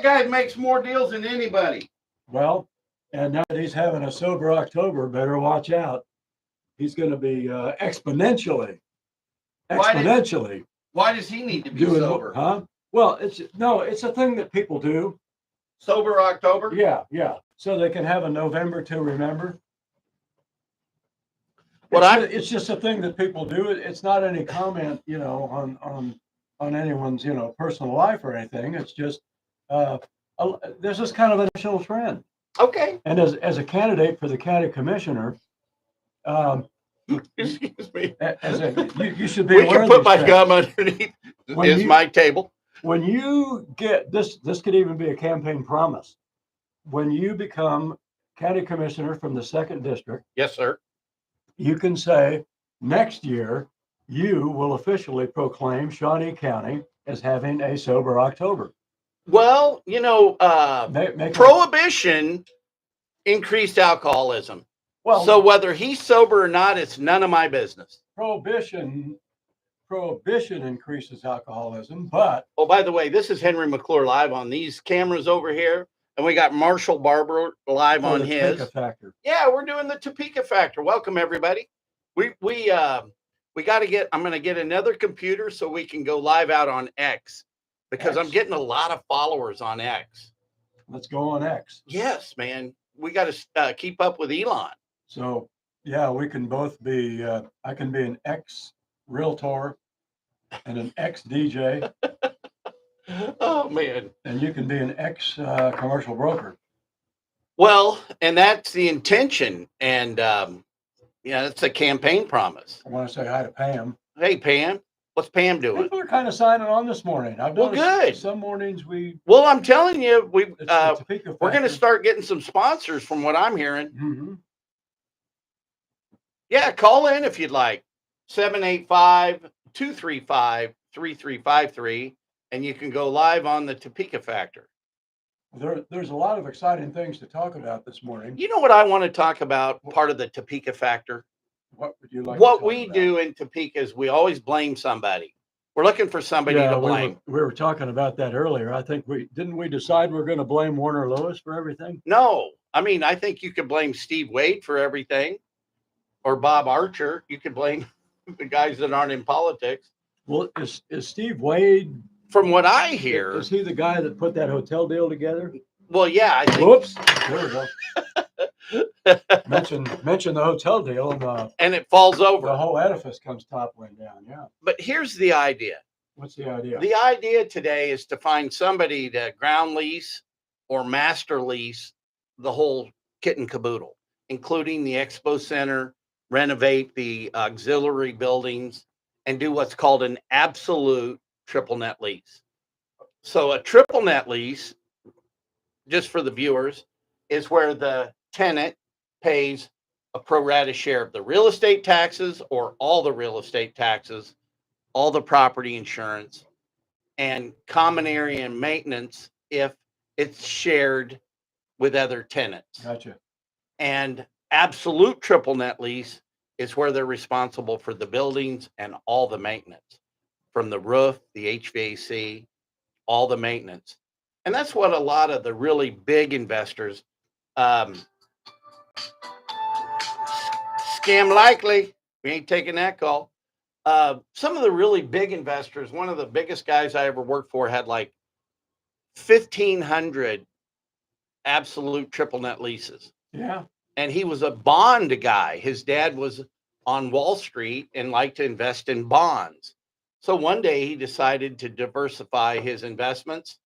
That guy makes more deals than anybody. Well, and now that he's having a sober October, better watch out. He's going to be exponentially. Why does he need to be doing, sober? huh? Well, it's a thing that people do. Sober October? Yeah. So they can have a November to remember. It's just a thing that people do. It's not any comment, on anyone's, personal life or anything. It's just there's this kind of a national trend. Okay. And as a candidate for the county commissioner, excuse me, you should be. We can put my gum underneath my table. When you get this could even be a campaign promise. When you become county commissioner from the 2nd district, yes, sir, you can say next year you will officially proclaim Shawnee County as having a sober October. Well, prohibition increased alcoholism. Well, so whether he's sober or not, it's none of my business. Prohibition increases alcoholism, but oh, by the way, this is Henry McClure live on these cameras over here, and we got Marshall Barber live on his. Topeka Factor. Yeah, we're doing the Topeka Factor. Welcome everybody. We got to get. I'm going to get another computer so we can go live out on X because I'm getting a lot of followers on X. Let's go on X. Yes, man. We got to keep up with Elon. So yeah, we can both be. I can be an ex realtor and an ex DJ. Oh man! And you can be an ex commercial broker. Well, and that's the intention, and it's a campaign promise. I want to say hi to Pam. Hey, Pam. What's Pam doing? People are kind of signing on this morning. Well, good. Some mornings Well, I'm telling you, we're going to start getting some sponsors from what I'm hearing. Mm-hmm. Yeah, call in if you'd like. 785-235-3353, and you can go live on the Topeka Factor. There's a lot of exciting things to talk about this morning. You know what I want to talk about? Part of the Topeka Factor. What would you like? What we do in Topeka is we always blame somebody. We're looking for somebody to blame. We were talking about that earlier. I think we decide we're going to blame Warner Lewis for everything? No, I mean I think you could blame Steve Wade for everything, or Bob Archer. You could blame the guys that aren't in politics. Well, is Steve Wade? From what I hear, is he the guy that put that hotel deal together? Well, yeah. I think. Whoops! There we go. mention the hotel deal and it falls over. The whole edifice comes toppling down. Yeah. But here's the idea. What's the idea? The idea today is to find somebody to ground lease or master lease the whole kit and caboodle, including the expo center, renovate the auxiliary buildings, and do what's called an absolute triple net lease. So a triple net lease, just for the viewers, is where the tenant pays a pro rata share of the real estate taxes or all the real estate taxes, all the property insurance, and common area and maintenance if it's shared with other tenants. Gotcha. And absolute triple net lease is where they're responsible for the buildings and all the maintenance, from the roof, the HVAC, all the maintenance. And that's what a lot of the really big investors, scam likely, we ain't taking that call. Some of the really big investors, one of the biggest guys I ever worked for had like 1,500 absolute triple net leases. Yeah. And he was a bond guy. His dad was on Wall Street and liked to invest in bonds. So one day he decided to diversify his investments.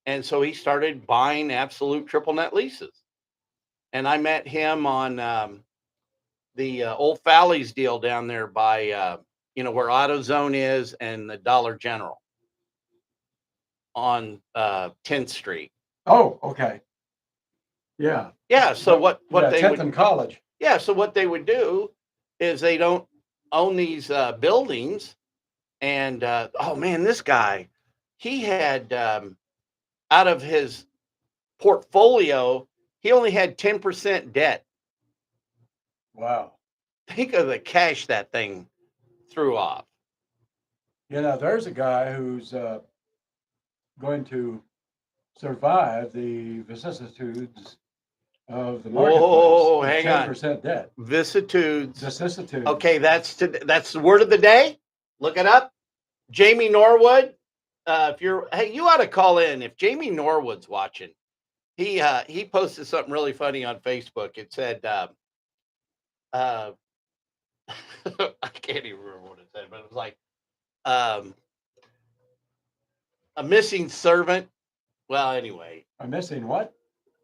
And so he started buying absolute triple net leases. And I met him on the Old Fallies deal down there by, where AutoZone is and the Dollar General on 10th Street. Oh, okay. Yeah. Yeah. So what they 10th would, and College. Yeah. So what they would do is they don't own these buildings. And, oh man, this guy, he had, out of his portfolio, he only had 10% debt. Wow. Think of the cash that thing threw off. There's a guy who's going to survive the vicissitudes of the Whoa, marketplace. hang on. 10% debt. Vicissitudes. Vicissitudes. Okay, that's the word of the day. Look it up. Jamie Norwood. Hey, you ought to call in if Jamie Norwood's watching. He posted something really funny on Facebook. It said, I can't even remember what it said, but it was like a missing servant. Well, anyway, I'm missing what?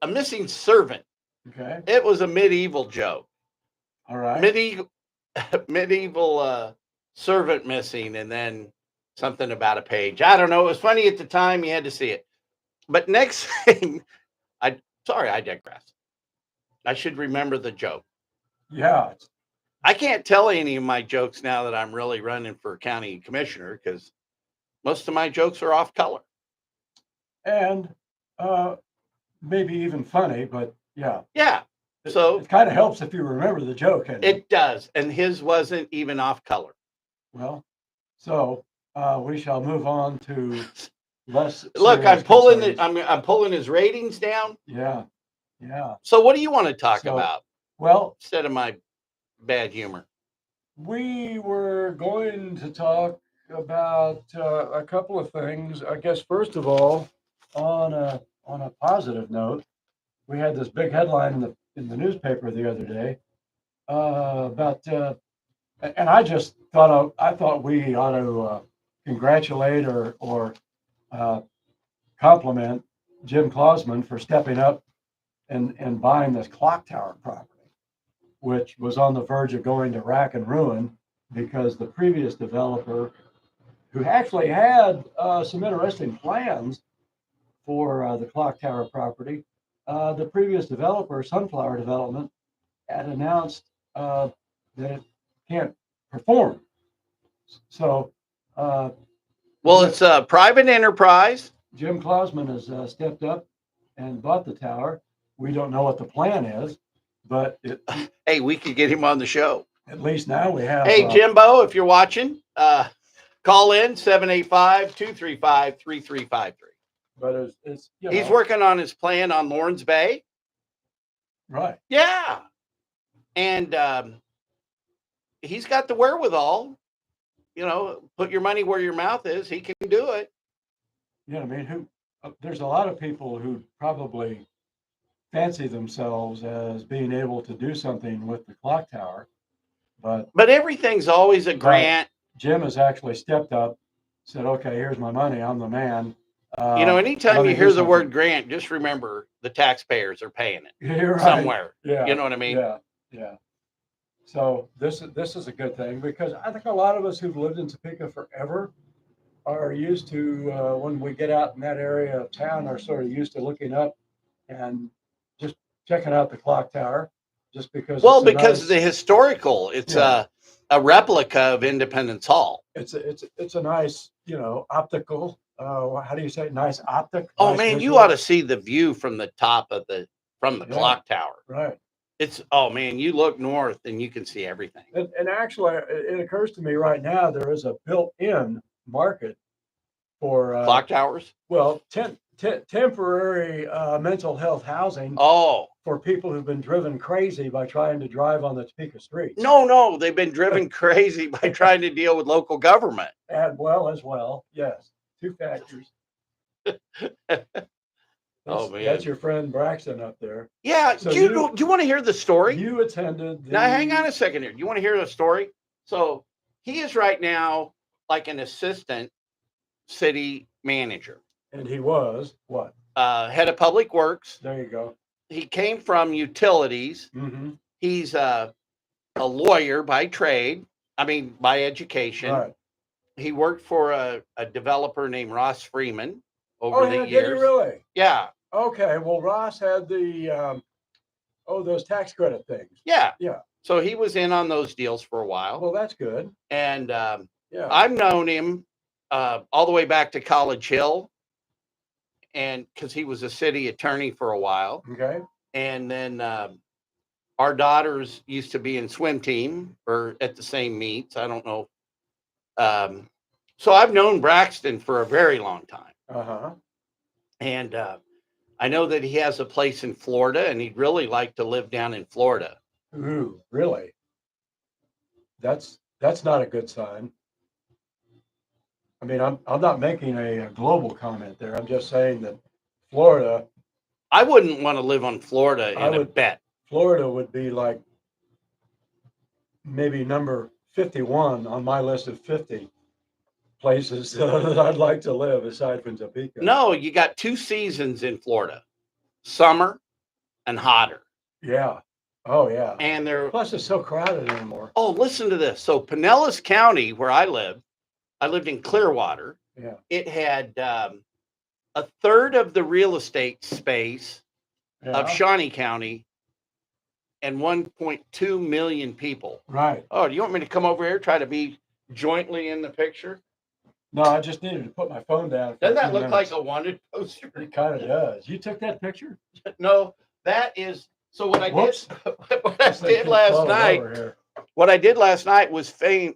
a missing servant. Okay. It was a medieval joke. All right. Medieval servant missing, and then something about a page. I don't know. It was funny at the time. You had to see it. But next thing, I digress. I should remember the joke. Yeah. I can't tell any of my jokes now that I'm really running for county commissioner because most of my jokes are off color. And maybe even funny, but yeah. Yeah. So it kind of helps if you remember the joke. It does. And his wasn't even off color. Well, so we shall move on to less. Look, I'm concerns. I'm pulling his ratings down. Yeah. Yeah. So what do you want to talk about? Well, instead of my bad humor. We were going to talk about a couple of things. I guess first of all, on a positive note, we had this big headline in the newspaper the other day about, and I just thought we ought to congratulate or compliment Jim Klausman for stepping up and buying this clock tower property, which was on the verge of going to rack and ruin because the previous developer, who actually had some interesting plans for the clock tower property, the previous developer, Sunflower Development, had announced that it can't perform. So, well, it's a private enterprise. Jim Klausman has stepped up and bought the tower. We don't know what the plan is, but hey, we could get him on the show. At least now we have. Hey, Jimbo, if you're watching, call in 785-235-3353. But he's working on his plan on Lawrence Bay. Right. Yeah. And he's got the wherewithal. Put your money where your mouth is. He can do it. Yeah, I mean, there's a lot of people who probably fancy themselves as being able to do something with the clock tower, but everything's always a grant. Jim has actually stepped up, said, "Okay, here's my money. I'm the man." Anytime you hear the word grant, just remember the taxpayers are paying it. You're right. Somewhere. Yeah. You know what I mean? Yeah. So this is a good thing because I think a lot of us who've lived in Topeka forever are used to when we get out in that area of town are sort of used to looking up and just checking out the clock tower, just because. Well, because the historical, it's a replica of Independence Hall. It's a nice, optical. How do you say it? Nice optic. Oh nice man, visual. you ought to see the view from the top of the clock tower. Right. You look north and you can see everything. And actually, it occurs to me right now there is a built-in market for clock towers. Well, temporary mental health housing. Oh. For people who've been driven crazy by trying to drive on the Topeka streets. No, they've been driven crazy by trying to deal with local government. As well, yes, two factors. Man, that's your friend Braxton up there. Yeah. So do you want to hear the story? You attended. Now, hang on a second here. Do you want to hear the story? So he is right now like an assistant city manager. And he was what? Head of public works. There you go. He came from utilities. Mm-hmm. He's a lawyer by trade. By education. Right. He worked for a developer named Ross Freeman over the years. Did he really? Yeah. Okay. Well, Ross had the those tax credit things. Yeah. Yeah. So he was in on those deals for a while. Well, that's good. And I've known him all the way back to College Hill. And because he was a city attorney for a while. Okay. And then our daughters used to be in swim team or at the same meets. I don't know. So I've known Braxton for a very long time. Uh-huh. And I know that he has a place in Florida, and he'd really like to live down in Florida. Ooh, really? That's not a good sign. I mean, I'm not making a global comment there. I'm just saying that Florida, I wouldn't want to live on Florida I in a would, bet. Florida would be like maybe number 51 on my list of 50 places that I'd like to live aside from Topeka. No, you got 2 seasons in Florida, summer and hotter. Yeah. Oh, yeah. And they're, Plus, it's so crowded anymore. oh, listen to this. So Pinellas County, where I lived in Clearwater. Yeah. It had a third of the real estate space of Yeah. Shawnee County and 1.2 million people. Right. Oh, do you want me to come over here, try to be jointly in the picture? No, I just needed to put my phone down. Doesn't that look like a wanted poster? It kind of does. You took that picture? No, that is, so what I Whoops. did, what I did last night was film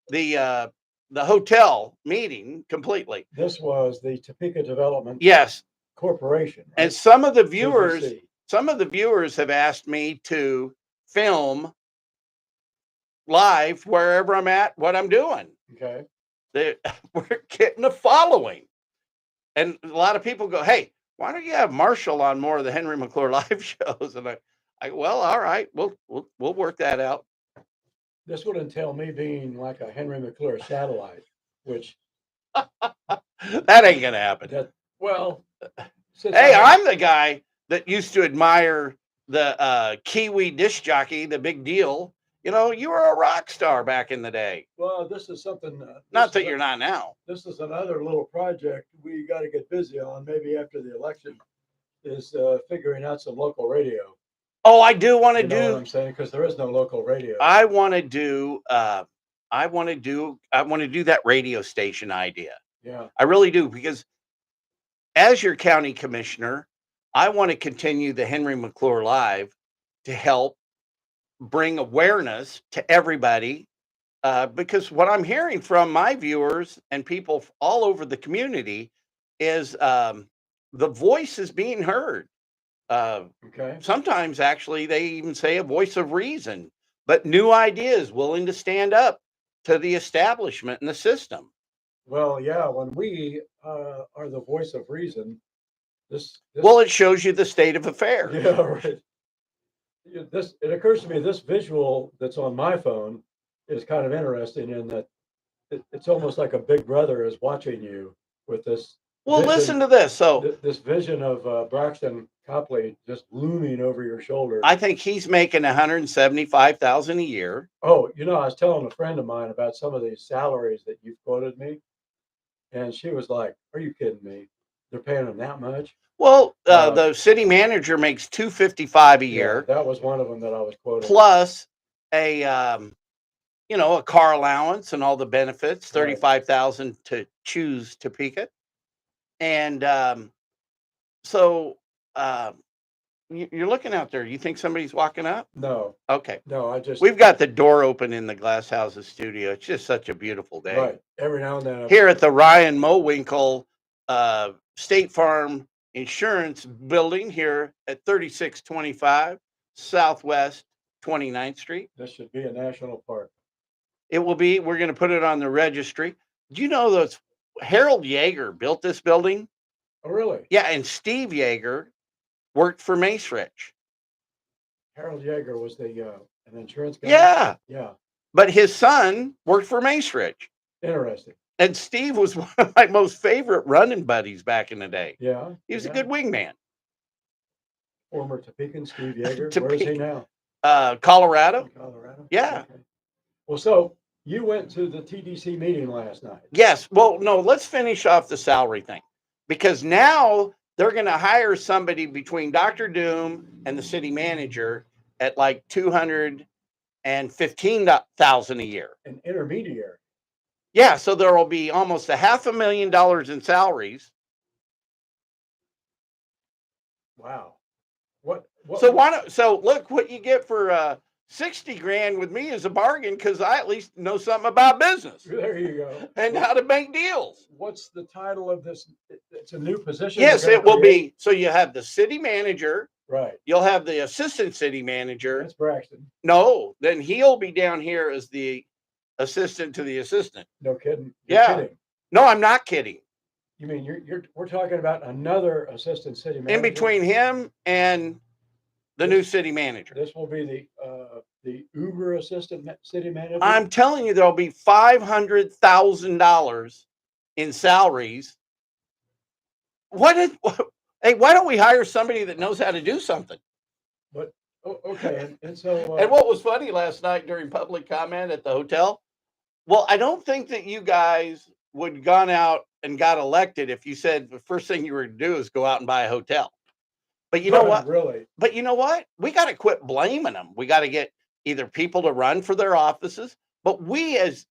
the hotel meeting completely. This was the Topeka Development Yes. Corporation. Right? And some of the viewers, TDC. have asked me to film live wherever I'm at, what I'm doing. Okay. We're getting a following. And a lot of people go, hey, why don't you have Marshall on more of the Henry McClure live shows? And I well, all right, we'll work that out. This would entail me being like a Henry McClure satellite, which that ain't gonna happen. Well, hey, I'm the guy that used to admire the Kiwi disc jockey, the big deal. You know, you were a rock star back in the day. Well, this is something. Not that you're not now. This is another little project we got to get busy on. Maybe after the election, is figuring out some local radio. Oh, I do want to do. What I'm saying, because there is no local radio. I want to do. I want to do that radio station idea. Yeah, I really do, because as your county commissioner, I want to continue the Henry McClure Live to help bring awareness to everybody, because what I'm hearing from my viewers and people all over the community is the voice is being heard. okay. Sometimes actually they even say a voice of reason, but new ideas, willing to stand up to the establishment and the system. Well, yeah, when we are the voice of reason, this Well, it shows you the state of affairs. yeah, right. It occurs to me this visual that's on my phone is kind of interesting in that it's almost like a big brother is watching you with this. Well, listen to this. So This vision of Braxton Copley just looming over your shoulder. I think he's making $175,000 a year. Oh, I was telling a friend of mine about some of these salaries that you've quoted me, and she was like, "Are you kidding me? They're paying him that much?" Well, the city manager makes $255 a year. Yeah, that was one of them that I was quoting. Plus a a car allowance and all the benefits, Right. $35,000 to choose Topeka. And so you're looking out there. You think somebody's walking up? No, Okay. no, We've got the door open in the Glass Houses studio. It's just such a beautiful day. right. Every now and then. Here at the Ryan Mowinkle State Farm Insurance Building here at 3625 Southwest 29th Street. This should be a national park. It will be. We're going to put it on the registry. Do you know that Harold Yeager built this building? Oh, really? Yeah, and Steve Yeager worked for Mace Rich. Harold Yeager was an insurance guy? Yeah. Yeah. But his son worked for Mace Rich. Interesting. And Steve was one of my most favorite running buddies back in the day. Yeah. He was a good wingman. Former Topekan Steve Yeager. Where is he now? Colorado. Colorado? Yeah. Okay. Well, so you went to the TDC meeting last night. Yes. Well, no, let's finish off the salary thing, because now they're going to hire somebody between Dr. Doom and the city manager at like $215,000 a year. An intermediary. Yeah, so there will be almost $500,000 in salaries. Wow. What So why not? So look what you get for 60 grand with me is a bargain because I at least know something about business There you go. and how to make deals. What's the title of this? It's a new position. Yes, we're gonna it will create? be. So you have the city manager, Right. you'll have the assistant city manager. That's Braxton. No, then he'll be down here as the assistant to the assistant. No kidding. You're Yeah. kidding. No, I'm not kidding. You mean we're talking about another assistant city manager? In between him and the new city manager. This will be the Uber assistant city manager. I'm telling you, there'll be $500,000 in salaries. Hey, why don't we hire somebody that knows how to do something? But okay, and so And what was funny last night during public comment at the hotel? Well, I don't think that you guys would gone out and got elected if you said the first thing you were to do is go out and buy a hotel. But you know what? Really? But you know what? We got to quit blaming them. We got to get either people to run for their offices, but we as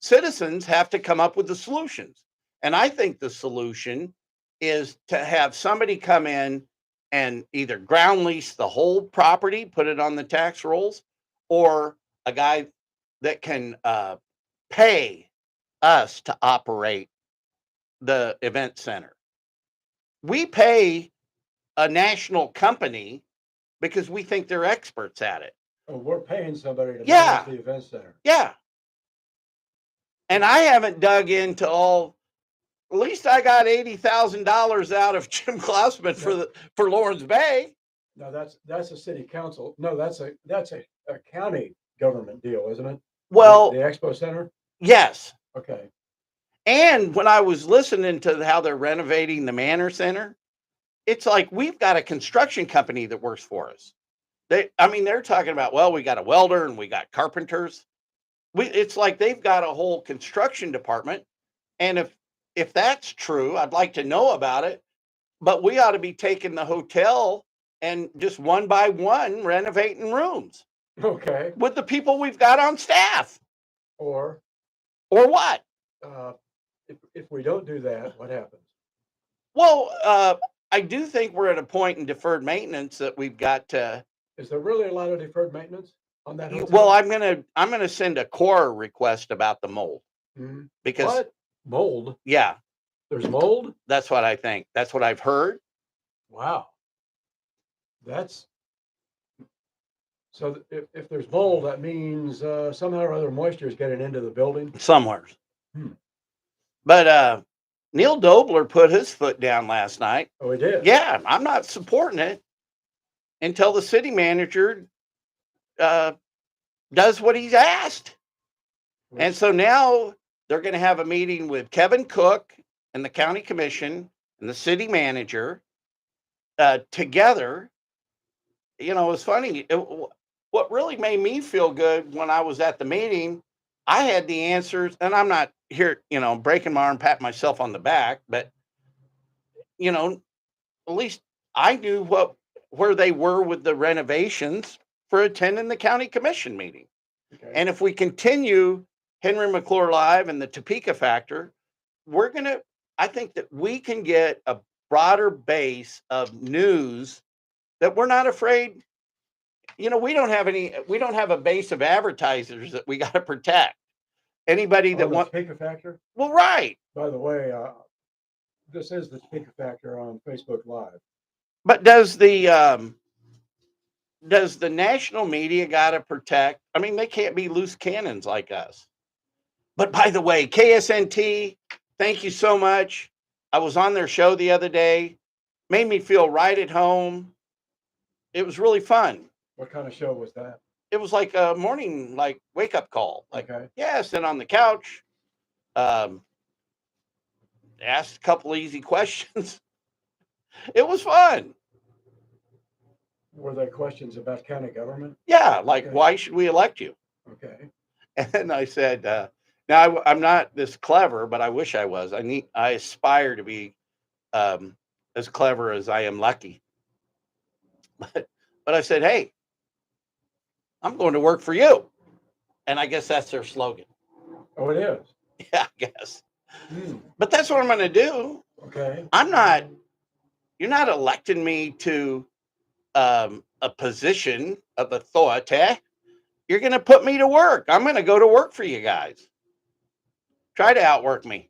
citizens have to come up with the solutions. And I think the solution is to have somebody come in and either ground lease the whole property, put it on the tax rolls, or a guy that can pay us to operate the event center. We pay a national company because we think they're experts at it. Oh, we're paying somebody to Yeah. manage the event center. Yeah. And I haven't dug into all. At least I got $80,000 out of Jim Klausman for Lawrence Bay. No, that's a city council. No, that's a county government deal, isn't it? Well, the Expo Center. yes. Okay. And when I was listening to how they're renovating the Manor Center, it's like we've got a construction company that works for us. They're talking about, well, we got a welder and we got carpenters. It's like they've got a whole construction department. And if that's true, I'd like to know about it. But we ought to be taking the hotel and just one by one renovating rooms. Okay. With the people we've got on staff. Or what? If we don't do that, what happens? Well, I do think we're at a point in deferred maintenance that we've got to. Is there really a lot of deferred maintenance on that hotel? Well, I'm gonna send a core request about the mold. Mm-hmm. Because what? Mold? Yeah. There's mold? That's what I think. That's what I've heard. Wow. That's so if there's mold, that means somehow or other moisture is getting into the building. Somewhere. But Neil Dobler put his foot down last night. Oh, he did? Yeah, I'm not supporting it until the city manager does what he's asked. And so now they're going to have a meeting with Kevin Cook and the county commission and the city manager together. You know, it's funny. What really made me feel good when I was at the meeting, I had the answers, and I'm not here, breaking my arm, patting myself on the back, but, at least I knew where they were with the renovations for attending the county commission meeting. Okay. And if we continue Henry McClure Live and the Topeka Factor, I think that we can get a broader base of news that we're not afraid. We don't have a base of advertisers that we got to protect. Anybody that wants Topeka Factor? Well, right. By the way, this is the Topeka Factor on Facebook Live. But does the national media got to protect? I mean, they can't be loose cannons like us. But by the way, KSNT, thank you so much. I was on their show the other day. Made me feel right at home. It was really fun. What kind of show was that? It was like a morning, wake up call. Okay. Yeah, sit on the couch. Asked a couple easy questions. It was fun. Were there questions about county government? Yeah, why should we elect you? Okay. And I said, now I'm not this clever, but I wish I was. I aspire to be as clever as I am lucky. But I said, hey, I'm going to work for you. And I guess that's their slogan. Oh, it is? Yeah, I guess. But that's what I'm going to do. Okay. You're not electing me to a position of authority, you're going to put me to work. I'm going to go to work for you guys. Try to outwork me.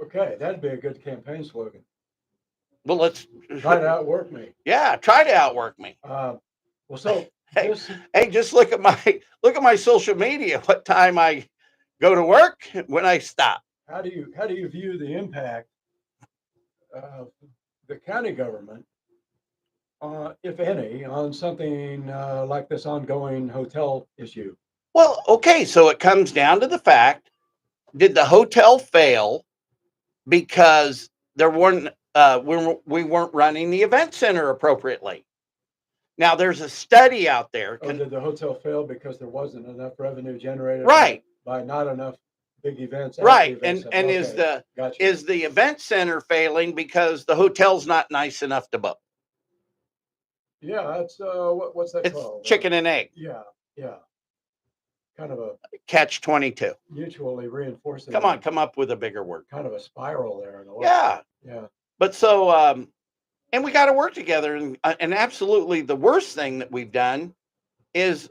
Okay, that'd be a good campaign slogan. Well, let's Try to outwork me. Yeah, try to outwork me. Well, so Hey, this, hey, just look at my social media. What time I go to work, when I stop. how do you view the impact of the county government, if any, on something like this ongoing hotel issue? Well, okay, so it comes down to the fact: did the hotel fail because there weren't we weren't running the event center appropriately? Now, there's a study out there. Or did the hotel fail because there wasn't enough revenue generated Right. by not enough big events at the Right, event center? and Okay, gotcha. is the event center failing because the hotel's not nice enough to book? Yeah, that's what's that It's called? chicken and egg, Yeah, yeah. Kind of a catch 22. mutually reinforcing. Come on, come up with a bigger word. Kind of a spiral there in a way. Yeah, Yeah. but so and we got to work together, and absolutely the worst thing that we've done is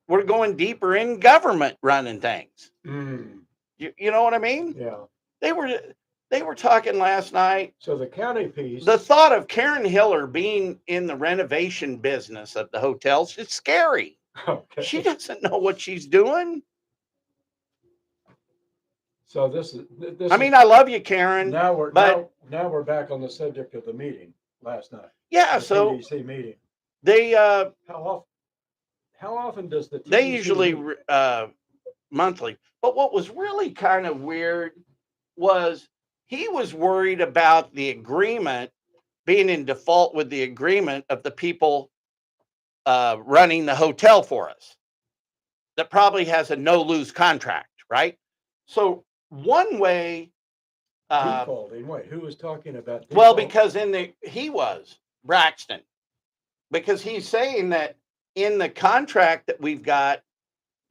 we're going deeper in government running things. Mm, You know what I mean? yeah. They were talking last night. So the county piece. The thought of Karen Hiller being in the renovation business of the hotels is scary. Okay. She doesn't know what she's doing. So this is. I mean, I love you, Karen. Now we're but now we're back on the subject of the meeting last night. yeah, The so TDC meeting. they How often does the TDC they usually meet? monthly. But what was really kind of weird was he was worried about the agreement being in default with the agreement of the people running the hotel for us, that probably has a no lose contract, right? So one way, Defaulting. Wait, who was talking about default? well, because he was Braxton, because he's saying that in the contract that we've got,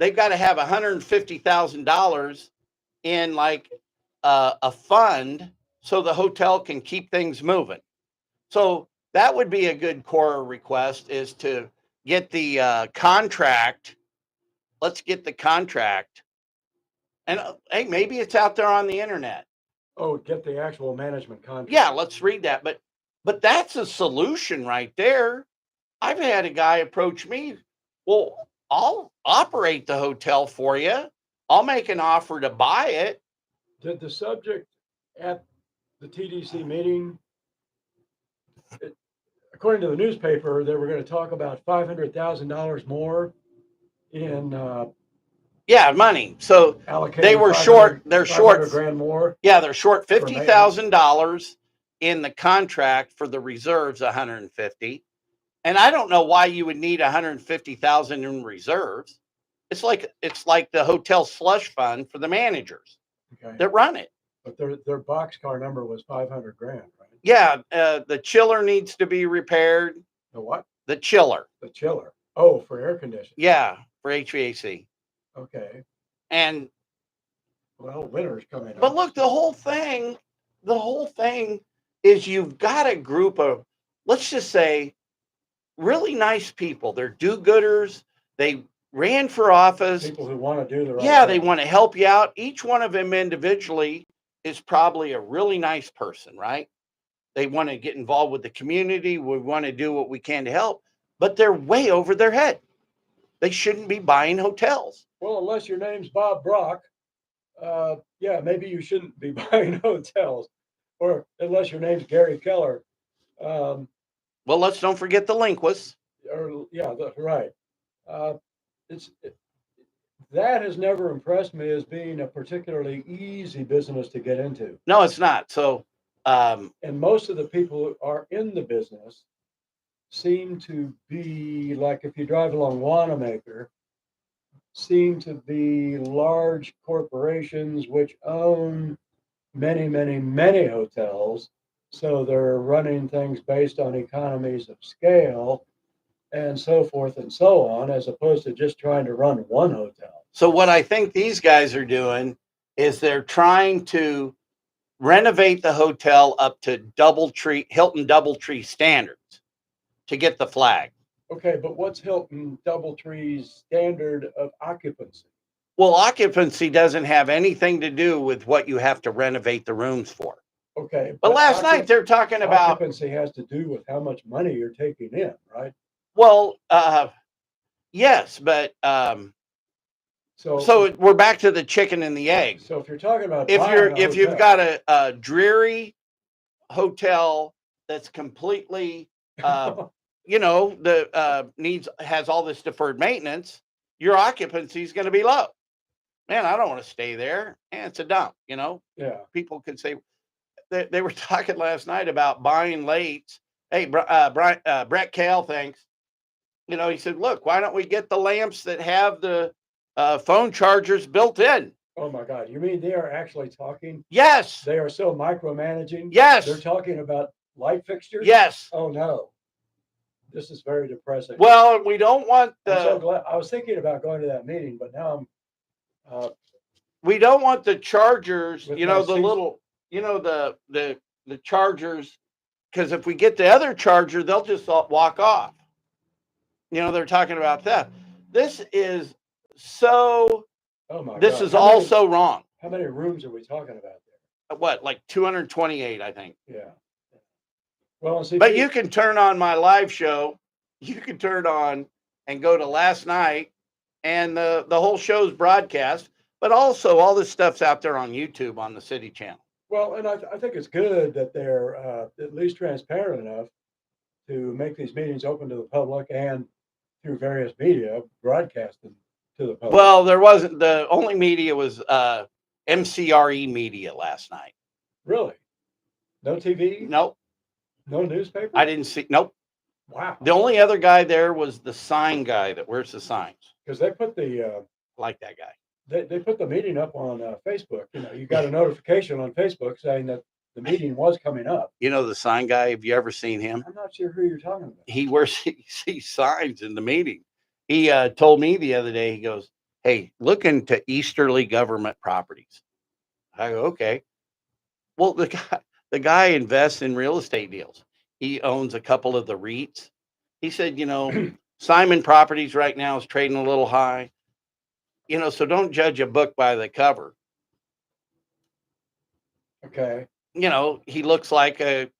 they've got to have $150,000 in like a fund so the hotel can keep things moving. So that would be a good core request, is to get the contract. Let's get the contract. And hey, maybe it's out there on the internet. Oh, get the actual management contract. Yeah, let's read that. But that's a solution right there. I've had a guy approach me. Well, I'll operate the hotel for you. I'll make an offer to buy it. Did the subject at the TDC meeting, according to the newspaper, they were going to talk about $500,000 more in Yeah, money. So allocating. they were short. They're short. $500,000 more. Yeah, they're short $50,000 in the contract for the reserves, 150. And I don't know why you would need 150,000 in reserves. It's like the hotel slush fund for the managers that run it. But their boxcar number was $500,000, right? Yeah, the chiller needs to be repaired. The what? The chiller. The chiller. Oh, for air conditioning. Yeah, for HVAC. Okay. And well, winter's coming up. But look, the whole thing is you've got a group of, let's just say, really nice people. They're do-gooders. They ran for office. People who want to do the right Yeah, thing. they want to help you out. Each one of them individually is probably a really nice person, right? They want to get involved with the community. We want to do what we can to help, but they're way over their head. They shouldn't be buying hotels. Well, unless your name's Bob Brock, yeah, maybe you shouldn't be buying hotels. Or unless your name's Gary Keller. Well, let's don't forget the linguists. Yeah, that's right. That has never impressed me as being a particularly easy business to get into. No, it's not. So, and most of the people who are in the business seem to be, like if you drive along Wanamaker, seem to be large corporations which own many, many, many hotels. So they're running things based on economies of scale and so forth and so on, as opposed to just trying to run one hotel. So what I think these guys are doing is they're trying to renovate the hotel up to Hilton Doubletree standards. to get the flag. Okay, but what's Hilton DoubleTree's standard of occupancy? Well, occupancy doesn't have anything to do with what you have to renovate the rooms for. Okay. But last night they're talking about occupancy has to do with how much money you're taking in, right? well, yes, but so we're back to the chicken and the egg. So if you're talking about if you've got a dreary hotel that's completely has all this deferred maintenance, your occupancy is going to be low. Man, I don't want to stay there. And it's a dump, Yeah. People could say they were talking last night about buying late. Hey, Brett Kale thinks, he said, look, why don't we get the lamps that have the phone chargers built in? Oh my God. You mean they are actually talking? Yes. They are so micromanaging? Yes. They're talking about light fixtures? Yes. Oh no. This is very depressing. Well, we don't want I'm so glad. I was thinking about going to that meeting, but now I'm we don't want the chargers, the chargers, because if we get the other charger, they'll just walk off. They're talking about that. This is so. Oh my this God. is also wrong. How many rooms are we talking about there? What, like 228, I think. Yeah. Well, see, but you can turn on my live show. You can turn on and go to last night, and the whole show's broadcast. But also, all this stuff's out there on YouTube on the City Channel. Well, and I think it's good that they're at least transparent enough to make these meetings open to the public and through various media broadcasted to the public. Well, there wasn't. The only media was MCRE media last night. Really? No TV? Nope. No newspaper? I didn't see. Nope. Wow. The only other guy there was the sign guy that wears the signs. Because they put the like that guy. They put the meeting up on Facebook. You got a notification on Facebook saying that the meeting was coming up. The sign guy. Have you ever seen him? I'm not sure who you're talking about. He wears these signs in the meeting. He told me the other day. He goes, "Hey, look into Easterly Government Properties." I go, "Okay." Well, the guy invests in real estate deals. He owns a couple of the REITs. He said, Simon Properties right now is trading a little high. So don't judge a book by the cover. Okay. He looks like a,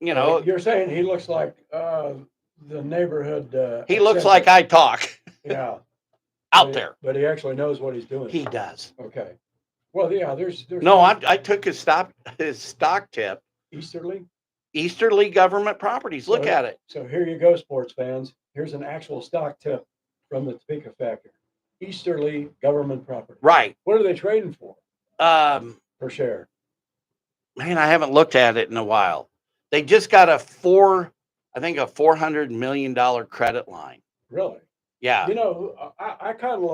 You're saying he looks like the neighborhood. He looks like I talk. Yeah. Out there. But he actually knows what he's doing. He does. Okay. Well, yeah, there's No, I took his stock tip. Easterly Government Properties. Look at it. So here you go, sports fans. Here's an actual stock tip from the Topeka Factor. Easterly Government Properties. Right. What are they trading for? Per share. Man, I haven't looked at it in a while. They just got a $400 million credit line. Really? Yeah. I kind of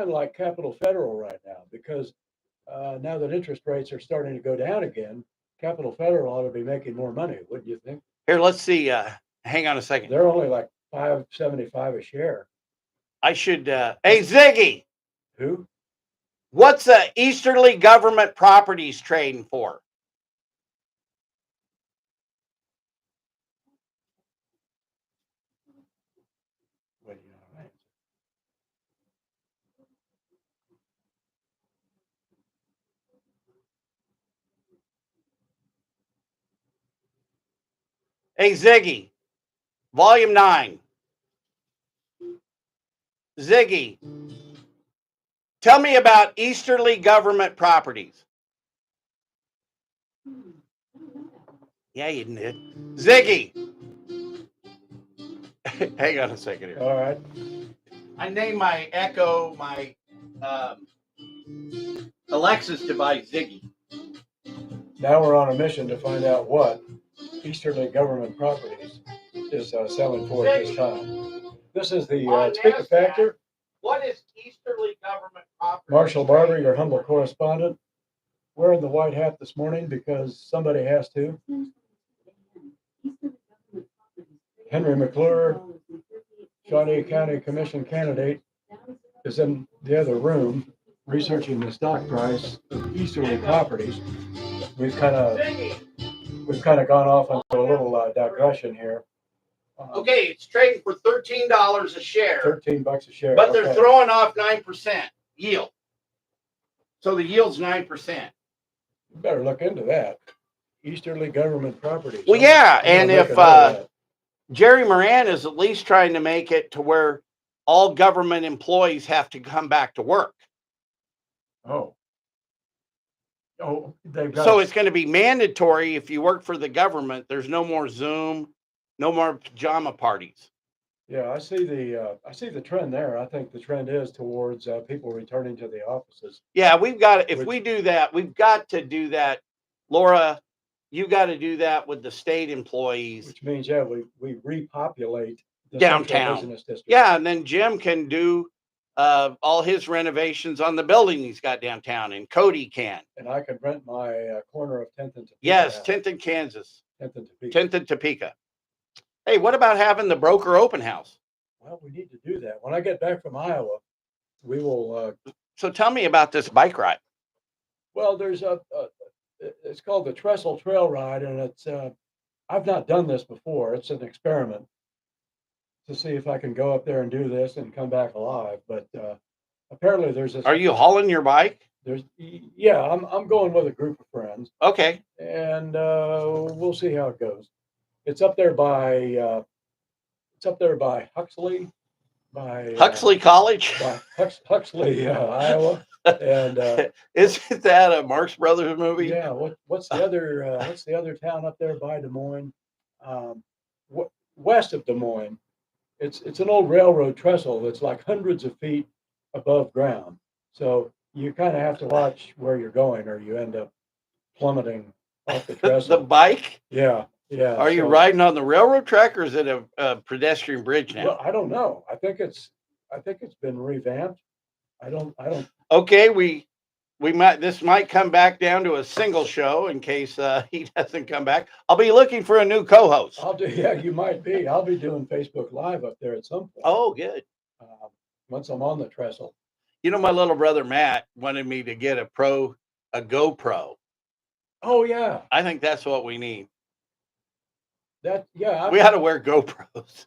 like Capital Federal right now because now that interest rates are starting to go down again, Capital Federal ought to be making more money. Wouldn't you think? Here, let's see. Hang on a second. They're only like $5.75 a share. I should. Hey, Ziggy. Who? What's Easterly Government Properties trading for? What do you know? Hey, Ziggy. Volume 9. Ziggy. Tell me about Easterly Government Properties. Yeah, you did. Ziggy. Hang on a second here. All right. I named my Echo, my Alexis device, Ziggy. Now we're on a mission to find out what Easterly Government Properties is selling for at this time. This is the Topeka Factor. What is Easterly Government Properties? Marshall Barber, your humble correspondent. Wearing the white hat this morning because somebody has to. Henry McClure, Shawnee County Commission candidate, is in the other room researching the stock price of Easterly Properties. We've kind of we've kind of gone off into a little digression here. Okay, it's trading for $13 a share, $13 a share. but they're okay. throwing off 9% yield. So the yield's 9%. You better look into that. Easterly government properties. Well, yeah, I'm gonna and make if a note of that. Jerry Moran is at least trying to make it to where all government employees have to come back to work. Oh, they've got. So it's going to be mandatory if you work for the government. There's no more Zoom, no more pajama parties. Yeah, I see the trend there. I think the trend is towards people returning to the offices. Yeah, we've got, if we do that, we've got to do that. Laura, you got to do that with the state employees. Which means, yeah, we repopulate the downtown central business district. Yeah, and then Jim can do all his renovations on the building he's got downtown, and Cody can. And I can rent my corner of 10th and Topeka. Yes, 10th and Kansas. 10th and Topeka. 10th and Topeka. Hey, what about having the broker open house? Well, we need to do that. When I get back from Iowa, we will. So tell me about this bike ride. Well, there's it's called the Trestle Trail Ride, and it's, I've not done this before. It's an experiment to see if I can go up there and do this and come back alive. But apparently there's this. Are you hauling your bike? Yeah, I'm going with a group of friends. Okay. And we'll see how it goes. It's up there by Huxley, Huxley College. by Huxley, Iowa. And isn't that a Marx Brothers movie? yeah, what's the other town up there by Des Moines? West of Des Moines. It's an old railroad trestle that's like hundreds of feet above ground. So you kind of have to watch where you're going, or you end up plummeting off the trestle. The bike? Yeah, yeah. Are you riding on the railroad track, or is it a pedestrian bridge now? Well, I don't know. I think it's been revamped. I don't. Okay, this might come back down to a single show in case he doesn't come back. I'll be looking for a new co-host. Yeah, you might be. I'll be doing Facebook Live up there at some point. Oh, good. Once I'm on the trestle. You know, my little brother Matt wanted me to get a GoPro. Oh yeah. I think that's what we need. We ought to wear GoPros.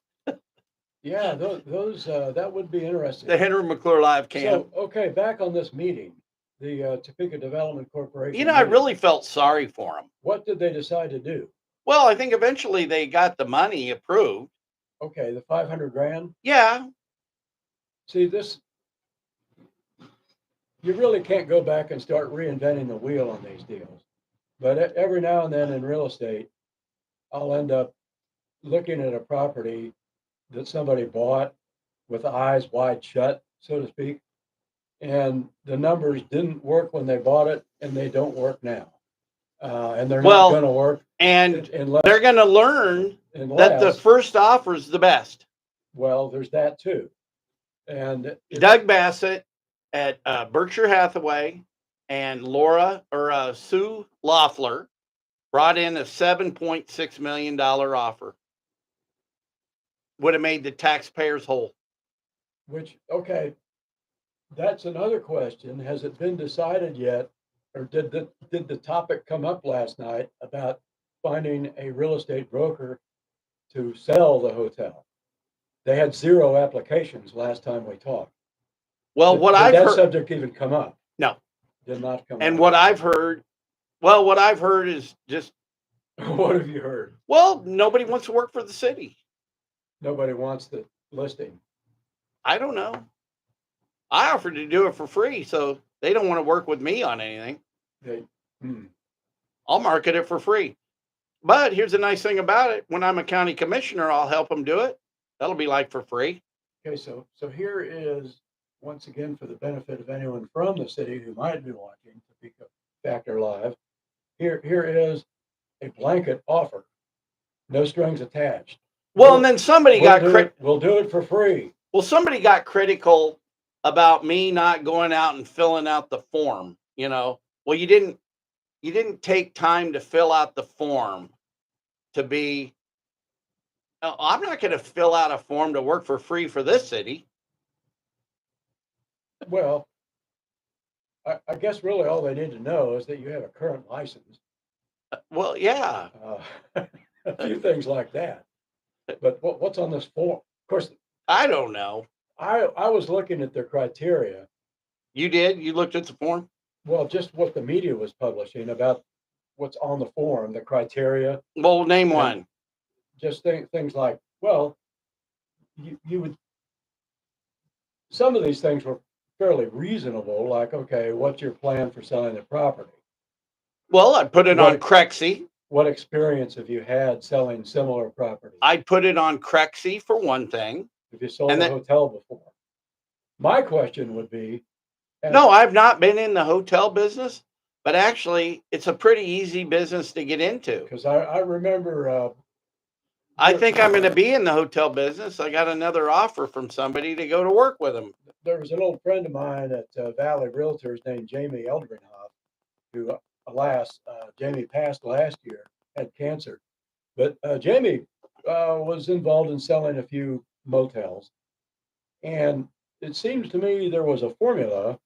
Yeah, those that would be interesting. The Henry McClure live cam. So, okay, back on this meeting, the Topeka Development Corporation. You know, I really felt sorry for them. What did they decide to do? Well, I think eventually they got the money approved. Okay, the $500,000. Yeah. See, this, you really can't go back and start reinventing the wheel on these deals. But every now and then in real estate, I'll end up looking at a property that somebody bought with eyes wide shut, so to speak. And the numbers didn't work when they bought it, and they don't work now. And they're not going to work. And they're going to learn that the first offer is the best. Well, there's that too. And Doug Bassett at Berkshire Hathaway and Sue Loeffler brought in a $7.6 million offer. Would have made the taxpayers whole. Which, okay, that's another question. Has it been decided yet, or did the topic come up last night about finding a real estate broker to sell the hotel? They had 0 applications last time we talked. Well, did that subject even come up? No, did not come up. And what I've heard is just. What have you heard? Well, nobody wants to work for the city. Nobody wants the listing. I don't know. I offered to do it for free, so they don't want to work with me on anything. I'll market it for free. But here's the nice thing about it. When I'm a county commissioner, I'll help them do it. That'll be like for free. Okay, so here is, once again, for the benefit of anyone from the city who might be watching Topeka Factor Live, here is a blanket offer. No strings attached. Well, and then somebody we'll do it for free. Well, somebody got critical about me not going out and filling out the form, you know. Well, you didn't take time to fill out the form to be. I'm not going to fill out a form to work for free for this city. Well, I guess really all they need to know is that you have a current license Well, yeah. A few things like that. But what's on this form? Of course, I don't know. I was looking at their criteria. You did? You looked at the form? Well, just what the media was publishing about what's on the form, the criteria, Well, name and one. just things like, well, you would, some of these things were fairly reasonable, like, okay, what's your plan for selling the property? Well, I put it on What Crexy. what experience have you had selling similar properties? I'd put it on Crexy for one thing. Have you sold And a then, hotel before? My question would be, as no, I've not been in the hotel business, but actually, it's a pretty easy business to get into. because I remember I think I'm going to be in the hotel business. I got another offer from somebody to go to work with them. there was an old friend of mine at Valley Realtors named Jamie Eldringhoff, who, alas, Jamie passed last year, had cancer. But Jamie was involved in selling a few motels. And it seems to me there was a formula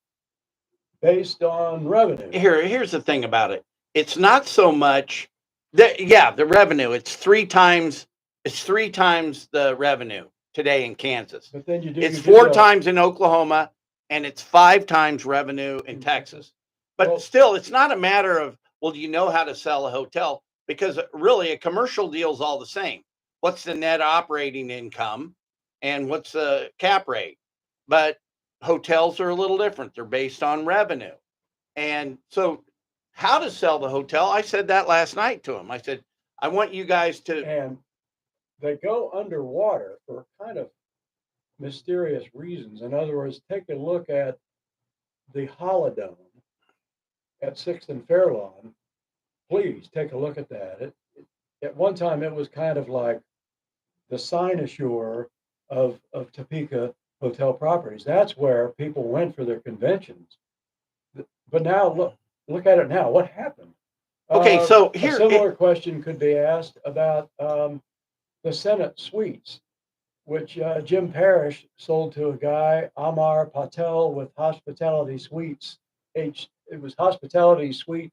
based on revenue. Here's the thing about it. It's not so much that, yeah, the revenue. It's three times the revenue today in Kansas. But then It's four times in Oklahoma, and it's five times revenue in Texas. But Well, still, it's not a matter of, well, do you know how to sell a hotel? Because really, a commercial deal is all the same. What's the net operating income and what's the cap rate? But hotels are a little different. They're based on revenue. And so, how to sell the hotel, I said that last night to him. I said, I want you guys to, and they go underwater for kind of mysterious reasons. In other words, take a look at the Holodome at 6th and Fairlawn. Please take a look at that. At one time, it was kind of like the cynosure of Topeka hotel properties. That's where people went for their conventions. But now look at it now. What happened? okay, so A here, similar question could be asked about the Senate Suites, which Jim Parrish sold to a guy, Amar Patel, with Hospitality Suites. It was Hospitality Suite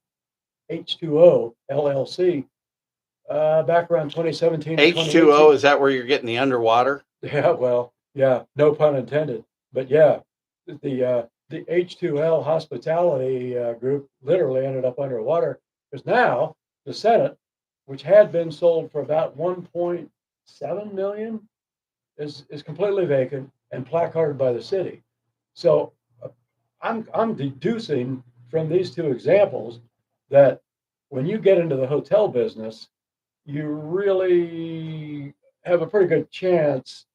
H2O LLC back around 2017 or H2O, 2018. is that where you're getting the underwater? Yeah, well, yeah, no pun intended. But yeah, the H2L Hospitality group literally ended up underwater because now the Senate, which had been sold for about 1.7 million, is completely vacant and placarded by the city. So I'm deducing from these two examples that when you get into the hotel business, you really have a pretty good chance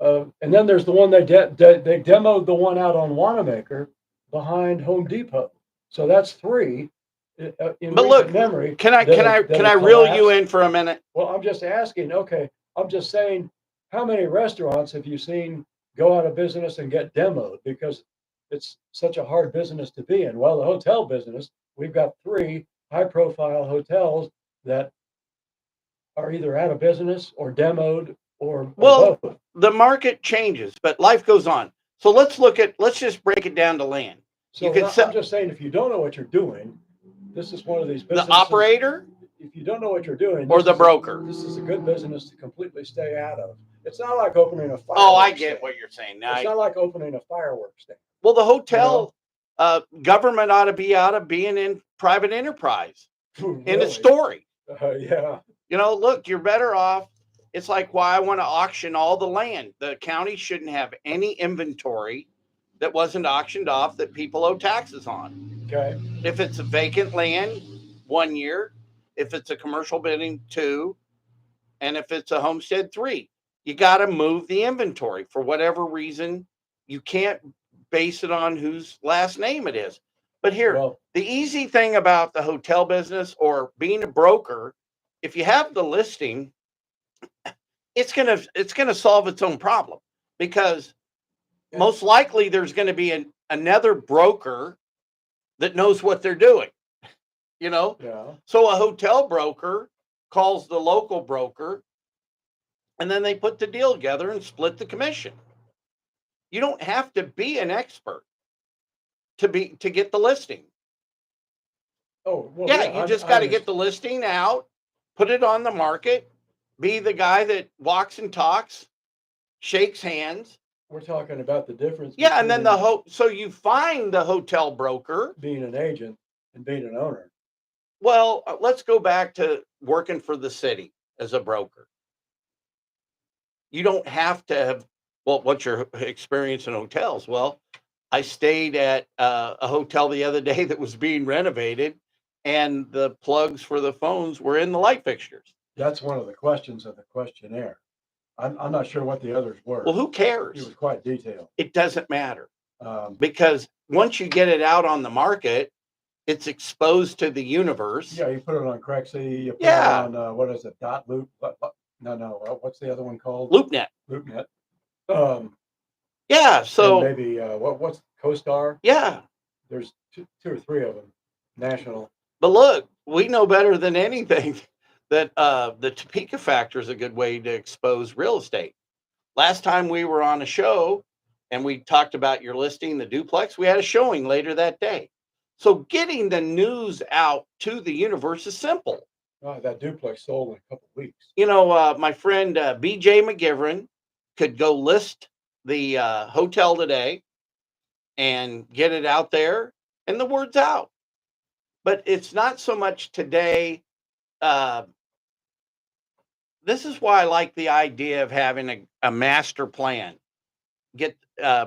of. And then there's the one they demoed the one out on Wanamaker behind Home Depot. So that's three in But recent look, memory. can I reel you in for a minute? Well, I'm just asking. Okay, I'm just saying, how many restaurants have you seen go out of business and get demoed because it's such a hard business to be in? Well, the hotel business, we've got three high-profile hotels that are either out of business or demoed or Well, both. the market changes, but life goes on. So let's just break it down to land. So You could I'm sell just saying, if you don't know what you're doing, this is one of these the businesses. operator If you don't know what you're doing, or the broker. this is a good business to completely stay out of. It's not like opening a fireworks Oh, I get stand. what you're saying. It's not like opening a fireworks stand. Well, the hotel government ought to be out of being in private enterprise Really? in a story. Yeah. Look, you're better off. It's like why I want to auction all the land. The county shouldn't have any inventory that wasn't auctioned off that people owe taxes on. Okay. If it's a vacant land, 1 year. If it's a commercial building, 2. And if it's a homestead, 3. You got to move the inventory for whatever reason. You can't base it on whose last name it is. But here, Well, the easy thing about the hotel business or being a broker, if you have the listing, it's gonna solve its own problem because most likely there's going to be another broker that knows what they're doing. yeah. So a hotel broker calls the local broker, and then they put the deal together and split the commission. You don't have to be an expert to get the listing. Oh, well, Yeah, yeah, you just I got to get understand. the listing out, put it on the market, be the guy that walks and talks, shakes hands. We're talking about the difference Yeah, and then the between so you find the hotel broker. being an agent and being an owner. Well, let's go back to working for the city as a broker. You don't have to have, well, what's your experience in hotels? Well, I stayed at a hotel the other day that was being renovated, and the plugs for the phones were in the light fixtures. That's one of the questions of the questionnaire. I'm not sure what the others were. Well, who It cares? was quite detailed. It doesn't matter Um, because once you get it out on the market, it's exposed to the universe. yeah, you put it on Crexy, you put it Yeah, on, what is it, Dot Loop? No, what's the other one called? LoopNet. LoopNet. Um, Yeah, and so maybe, what's CoStar? yeah, There's two or three of them, national. but look, we know better than anything that the Topeka factor is a good way to expose real estate. Last time we were on a show and we talked about your listing, the duplex, we had a showing later that day. So getting the news out to the universe is simple. That duplex sold in a couple of weeks. You know, my friend BJ McGivern could go list the hotel today and get it out there, and the word's out. But it's not so much today. Uh, this is why I like the idea of having a master plan. Get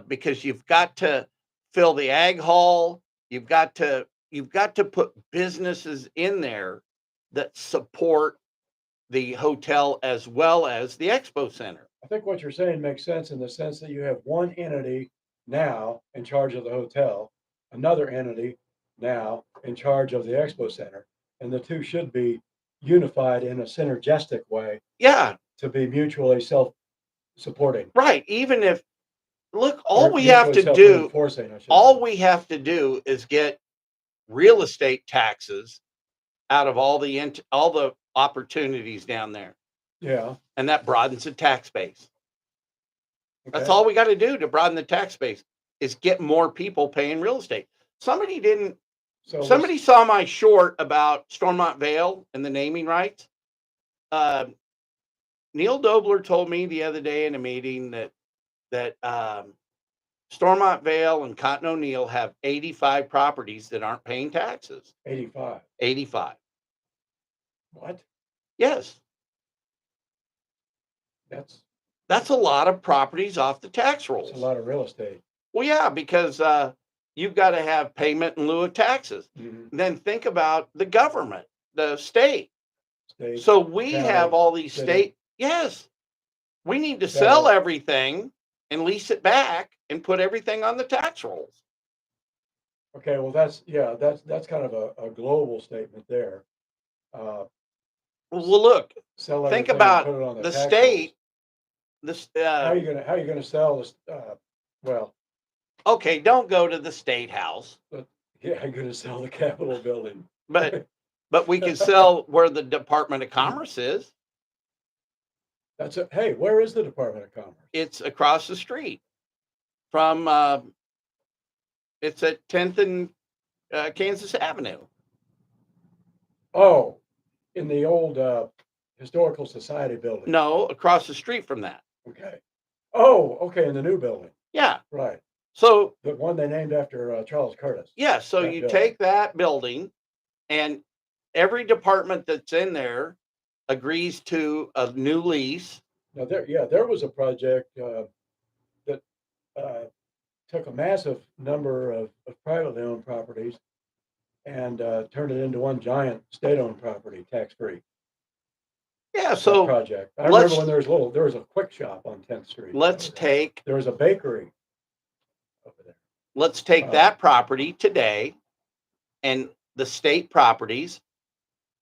because you've got to fill the ag hall. You've got to put businesses in there that support the hotel as well as the expo center. I think what you're saying makes sense in the sense that you have one entity now in charge of the hotel, another entity now in charge of the expo center, and the two should be unified in a synergistic way Yeah, to be mutually self-supporting right. Even if look, or mutually self-reinforcing, I should all say. we have to do is get real estate taxes out of all the opportunities down there, Yeah, and that broadens the tax base. That's okay. all we got to do to broaden the tax base is get more people paying real estate. Somebody didn't. So let's, Somebody saw my short about Stormont Vale and the naming rights. Uh, Neil Dobler told me the other day in a meeting that Stormont Vale and Cotton O'Neill have 85 properties that aren't paying taxes. 85. 85. What? Yes, That's that's a lot of properties off the tax a rolls. lot of real estate. Well, yeah, because you've got to have payment in lieu of taxes. Mhm. Then think about the government, the state. State, So we have county, all these city, yes, we need to sell federal. everything and lease it back and put everything on the tax rolls. Okay, well, that's kind of a global statement there. Uh, Well, look, Sell think everything and about put it on the the tax rolls. state. This, How are you gonna sell this? Well, okay, don't go to the state house, but yeah, you're gonna sell the Capitol building. but we can sell where the Department of Commerce is. Hey, where is the Department of Commerce? It's across the street from. It's at 10th and Kansas Avenue. Oh, in the old Historical Society building. No, across the street from that. Okay. Oh, okay, in the new building. Yeah. Right. So The one they named after Charles Curtis. yeah, so That you building. take that building, and every department that's in there agrees to a new lease. Now there was a project that took a massive number of privately owned properties and turned it into one giant state-owned property, tax-free. Yeah, That so project. I remember let's when there was a quick shop on 10th Street. let's take There was a bakery over there. let's take that property today and the state properties.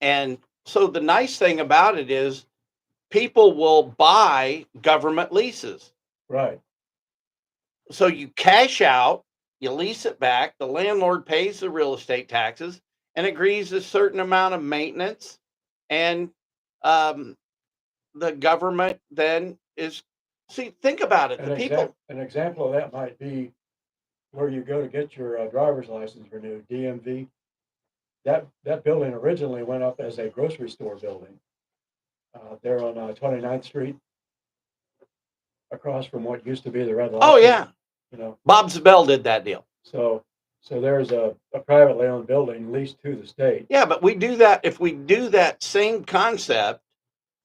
And so the nice thing about it is people will buy government leases. Right. So you cash out, you lease it back, the landlord pays the real estate taxes and agrees a certain amount of maintenance. And um, the government then is, see, think about it. The people, An example of that might be where you go to get your driver's license renewed, DMV. that building originally went up as a grocery store building. There on 29th Street, across from what used to be the Red Lobster. Oh, yeah. You know, Bob Zabel did that deal. so there's a privately owned building leased to the state. Yeah, but we do that if we do that same concept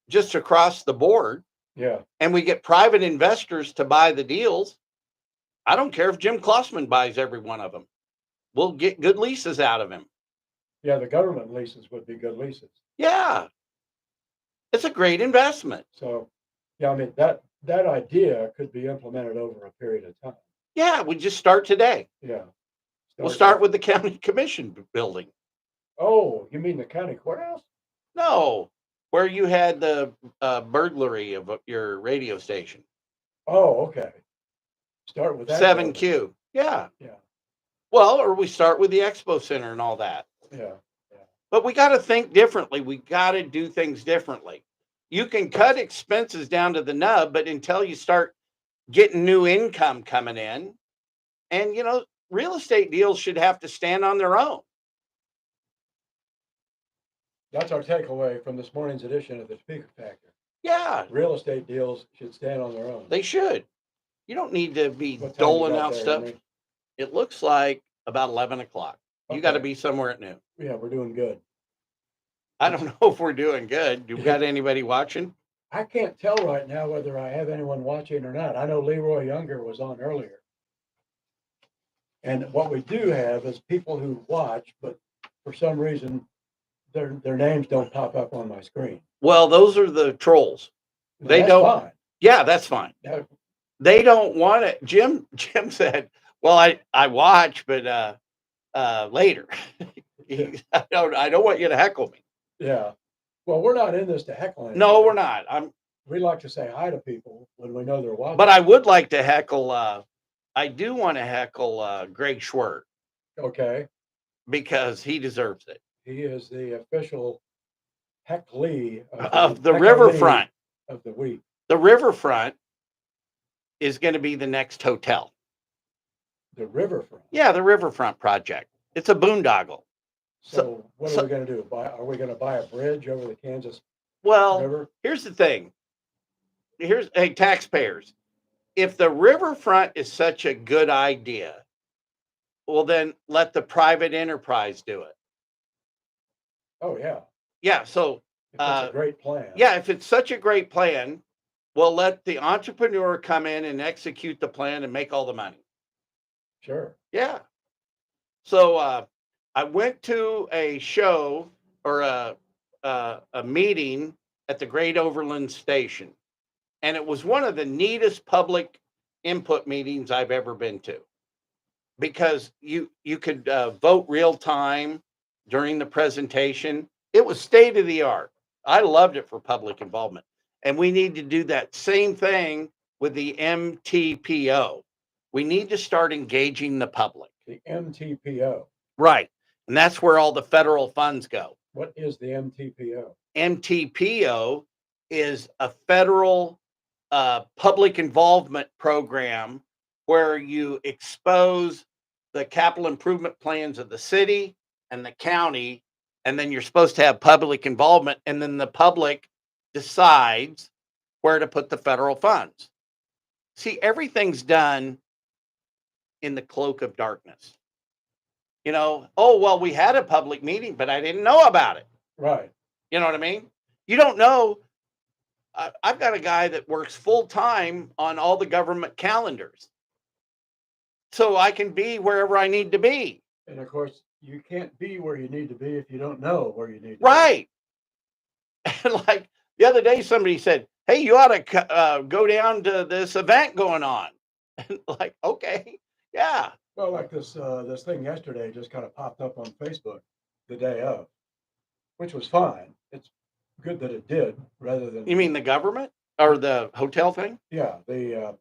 just across the board. Yeah. And we get private investors to buy the deals. I don't care if Jim Klossman buys every one of them. We'll get good leases out of him. Yeah, the government leases would be good leases. Yeah. It's a great investment. So, yeah, I mean, that idea could be implemented over a period of time. Yeah, we just start today. Yeah. We'll start with the county commission building. Oh, you mean the county courthouse? No, where you had the burglary of your radio station. Oh, okay. Start with that. 7Q. Yeah. Yeah. Well, or we start with the expo center and all that. Yeah. But we got to think differently. We got to do things differently. You can cut expenses down to the nub, but until you start getting new income coming in, and real estate deals should have to stand on their own. That's our takeaway from this morning's edition of the Speaker Factor. Yeah. Real estate deals should stand on their own. They should. You don't need to be doling out stuff. It looks like about 11 o'clock. You got to be somewhere at noon. Yeah, we're doing good. I don't know if we're doing good. You got anybody watching? I can't tell right now whether I have anyone watching or not. I know Leroy Younger was on earlier. And what we do have is people who watch, but for some reason, their names don't pop up on my screen. Well, those are the trolls. They don't. Fine. Yeah, that's fine. They don't want it. Jim said, "Well, I watch, but later. I don't want you to heckle me." Yeah. Well, we're not in this to heckle anybody. No, we're not. We like to say hi to people when we know they're watching. But I would like to heckle. I do want to heckle Greg Schwert. Okay. Because he deserves it. He is the official hecklee of the riverfront of the week. The riverfront is going to be the next hotel. The riverfront? Yeah, the riverfront project. It's a boondoggle. So what are we going to do? Are we going to buy a bridge over the Kansas River? Here's the thing. Hey, taxpayers, if the riverfront is such a good idea, well, then let the private enterprise do it. Oh, yeah. Yeah, so it's a great plan. Yeah, if it's such a great plan, we'll let the entrepreneur come in and execute the plan and make all the money. Sure. Yeah. So I went to a show or a meeting at the Great Overland Station, and it was one of the neatest public input meetings I've ever been to, because you could vote real time during the presentation. It was state of the art. I loved it for public involvement. And we need to do that same thing with the MTPO. We need to start engaging the public. The MTPO. Right. And that's where all the federal funds go. What is the MTPO? MTPO is a federal public involvement program where you expose the capital improvement plans of the city and the county, and then you're supposed to have public involvement, and then the public decides where to put the federal funds. See, everything's done in the cloak of darkness. Oh, well, we had a public meeting, but I didn't know about it. Right. You know what I mean? You don't know. I've got a guy that works full time on all the government calendars, so I can be wherever I need to be. And of course, you can't be where you need to be if you don't know where you need to be. Right. And like the other day, somebody said, "Hey, you ought to go down to this event going on." And like, okay, yeah. Well, like this thing yesterday just kind of popped up on Facebook the day of, which was fine. It's good that it did, rather than. You mean the government or the hotel thing? Yeah, the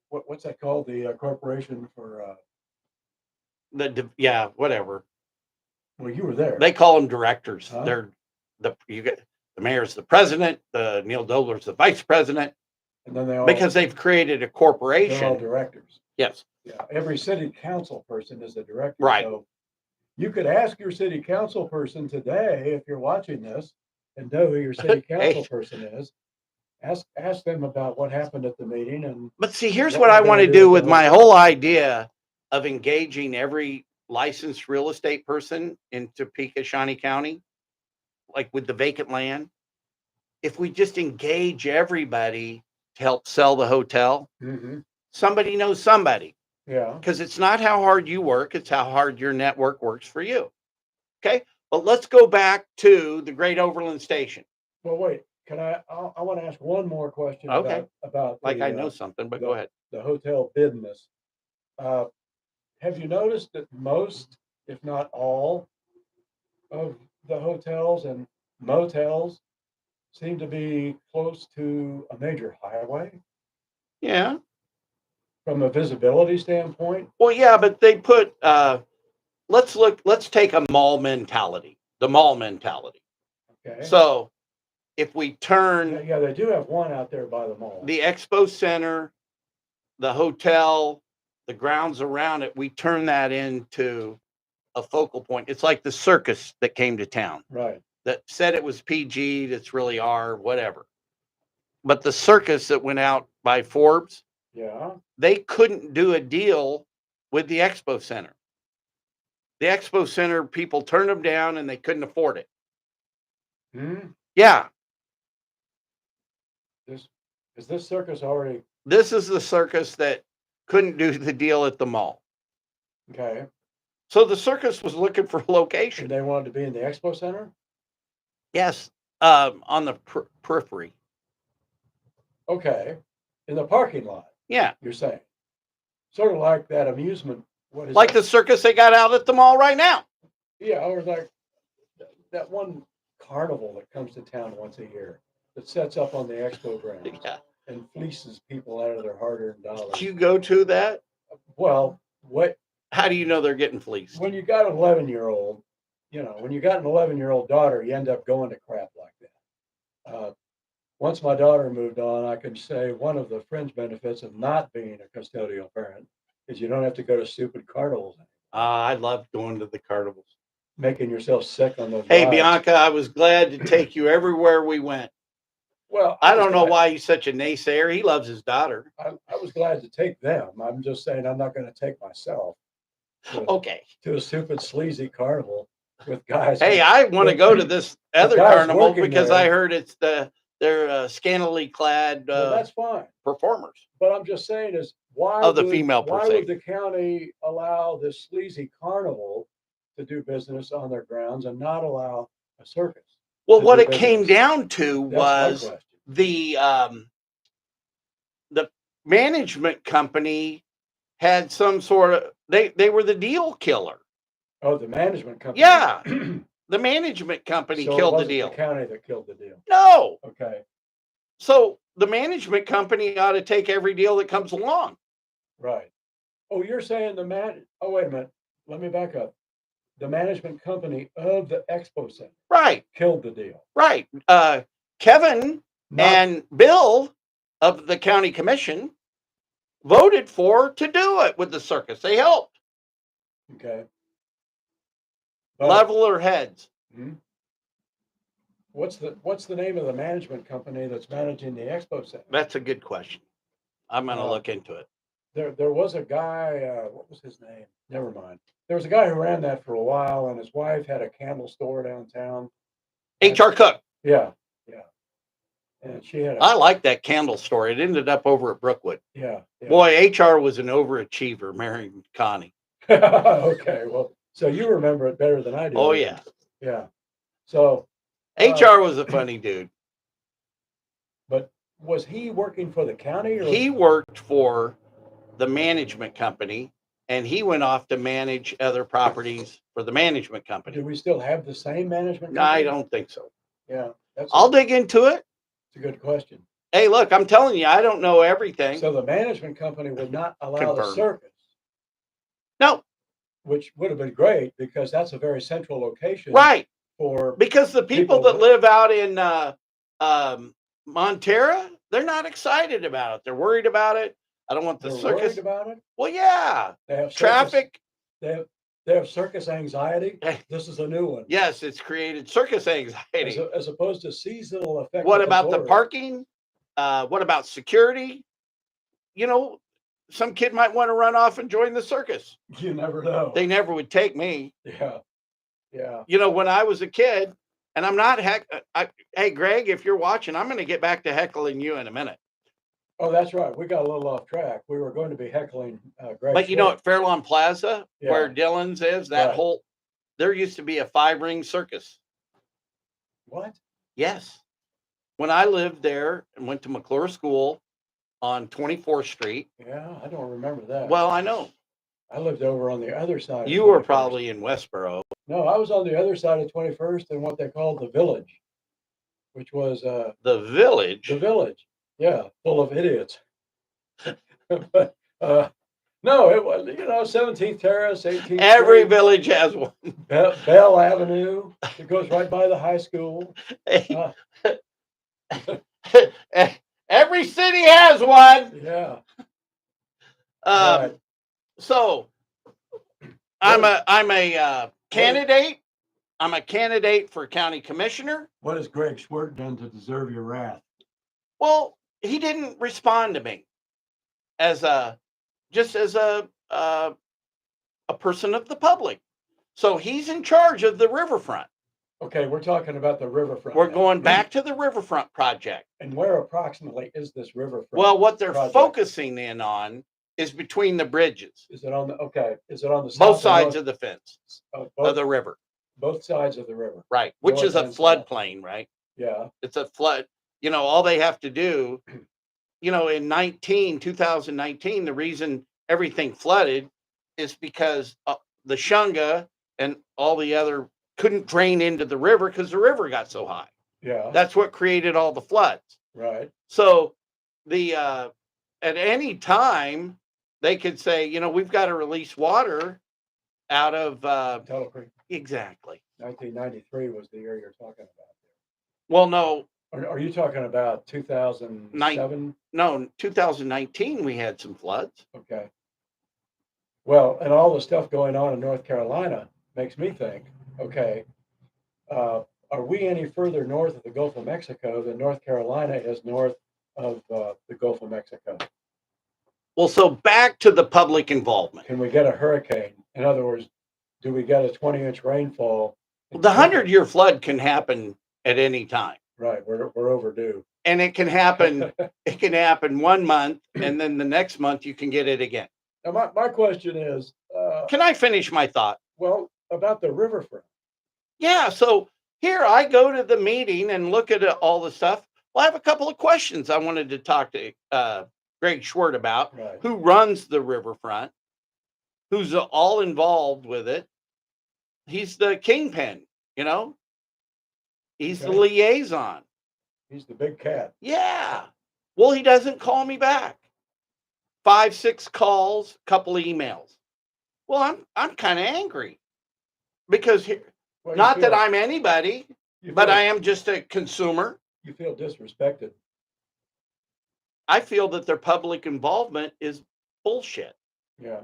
what's that called? The corporation for whatever. Well, you were there. They call them directors. Huh? They're the mayor's the president, the Neil Doler's the vice president, and then they all, because they've created a corporation. They're all directors. Yes. Yeah, every city council person is a director. Right. So You could ask your city council person today, if you're watching this and know who your city council person is. Ask them about what happened at the meeting and But see, here's what what we're I gonna want to do do with with the my hotel. whole idea of engaging every licensed real estate person in Topeka, Shawnee County, like with the vacant land. If we just engage everybody to help sell the hotel, Mhm. somebody knows somebody. Yeah. Because it's not how hard you work, it's how hard your network works for you. Okay. But let's go back to the Great Overland Station. Well, wait, I want to ask one more question Okay. about Like I know the, something, but go ahead. the hotel business. Have you noticed that most, if not all, of the hotels and motels seem to be close to a major highway Yeah. from a visibility standpoint? Well, yeah, but they put let's take a mall mentality. The mall mentality. Okay. So if we turn Yeah, they do have one out there by the mall. the expo center, the hotel, the grounds around it, we turn that into a focal point. It's like the circus that came to town Right. that said it was PG, that's really R, whatever. But the circus that went out by Forbes, Yeah. they couldn't do a deal with the expo center. The expo center people turned them down and they couldn't afford it. Hmm. Yeah, Is this circus already this is the circus that couldn't do the deal at the mall. okay? So the circus was looking for a And location. they wanted to be in the expo center? Yes, on the periphery. Okay. In the parking lot, Yeah, you're saying. Sort of like that amusement. What is like that? the circus they got out at the mall right now. Yeah, or like that one carnival that comes to town once a year that sets up on the expo grounds Yeah. and fleeces people out of their hard-earned Did dollars. you go to that? Well, How do you know they're getting fleeced? when you got an 11-year-old, when you got an 11-year-old daughter, you end up going to crap like that. Once my daughter moved on, I can say one of the fringe benefits of not being a custodial parent is you don't have to go to stupid carnivals, I love going to the carnivals. making yourself sick on those Hey, rides. Bianca, I was glad to take you everywhere we went. Well, I don't know why he's such a naysayer. He loves his daughter. I was glad to take them. I'm just saying I'm not going to take myself Okay. to a stupid sleazy carnival with guys. Hey, I want to go to this other guys carnival working because there. I heard it's they're scantily clad Well, that's fine. performers. But I'm just saying is why Of the female per why se. would the county allow this sleazy carnival to do business on their grounds and not allow a circus? Well, to what do it came business? down to That's my was question. the management company had some sort of they were the deal killer. Oh, the management company. Yeah. The management company So it killed the wasn't deal. the county that killed the deal. No. Okay, So the management company ought to take every deal that comes along. right. Oh, you're saying oh, wait a minute. Let me back up. The management company of the expo center Right. killed the deal. Right. Kevin and Bill of the county commission voted to do it with the circus. They helped. Okay. Level their heads. Hmm? What's the name of the management company that's managing the expo center? That's a good question. I'm going to look into it. There was a guy, what was his name? Never mind. There was a guy who ran that for a while, and his wife had a candle store downtown. HR Cook. Yeah, yeah. And she had I like that candle store. It ended up over at Brookwood. yeah. Boy, HR was an overachiever marrying Connie. Okay, well, so you remember it better than I do. Oh, yeah. Yeah. So HR was a funny dude. But was he working for the county? Or he worked for the management company, and he went off to manage other properties for the management company. Do we still have the same management company? I don't think so. Yeah, I'll dig into it. It's a good question. Hey, look, I'm telling you, I don't know everything. So the management company would not allow the circus. No. Which would have been great because that's a very central location. Right. Because the people that live out in Montera, they're not excited about it. They're worried about it. I don't want the circus. Worried about it? Well, yeah. They have traffic. They They have circus anxiety. This is a new one. Yes, it's created circus anxiety. As opposed to seasonal affective What about the disorder. parking? What about security? You know, some kid might want to run off and join the circus. You never know. They never would take me. Yeah. Yeah. You know, when I was a kid, and I'm not hey, Greg, if you're watching, I'm going to get back to heckling you in a minute. Oh, that's right. We got a little off track. We were going to be heckling Greg. But you know, Schwartz. at Fairlawn Plaza, where Yeah. Dillon's is, that Right. whole, there used to be a 5-ring circus. What? Yes. When I lived there and went to McClure School on 24th Street. Yeah, I don't remember that. Well, I know. I lived over on the other side. You were probably in Westboro. No, I was on the other side of 21st in what they called the Village, which was The Village. the Village. Yeah, full of idiots. But no, it was 17th Terrace, 18th. Every Street, village has one. Bell Avenue. It goes right by the high school. Every city has one. Yeah. Right. So I'm a candidate. I'm a candidate for county commissioner. What has Greg Schwartz done to deserve your wrath? Well, he didn't respond to me as a person of the public. So he's in charge of the riverfront. Okay, we're talking about the riverfront. We're going back to the riverfront project. And where approximately is this riverfront? Well, what they're project? focusing in on is between the bridges. Is it on the Is it on the both sides of the fence of the river? Both sides of the river. Right, which North is a and south. floodplain, right? Yeah. It's a flood. All they have to do, in 2019, the reason everything flooded is because the Shunga and all the other couldn't drain into the river because the river got so high. Yeah. That's what created all the floods. Right. So at any time they could say, we've got to release water out of Tuttle Creek. Exactly. 1993 was the year you're talking about. Well, no. Are you talking about 2007? No, 2019 we had some floods. Okay. Well, and all the stuff going on in North Carolina makes me think, okay, are we any further north of the Gulf of Mexico than North Carolina is north of the Gulf of Mexico? Well, so back to the public involvement. Can we get a hurricane? In other words, do we get a 20-inch rainfall? The 100-year flood can happen at any time. Right, we're overdue. And it can happen. It can happen 1 month, and then the next month you can get it again. Now, my question is, can I finish my thought? Well, about the riverfront. Yeah. So here I go to the meeting and look at all the stuff. Well, I have a couple of questions I wanted to talk to Greg Schwartz about. Right. Who runs the riverfront? Who's all involved with it? He's the kingpin. He's the liaison. He's the big cat. Yeah. Well, he doesn't call me back. 5, 6 calls, couple of emails. Well, I'm kind of angry because not that I'm anybody, but I am just a consumer. You feel disrespected. I feel that their public involvement is bullshit. Yeah.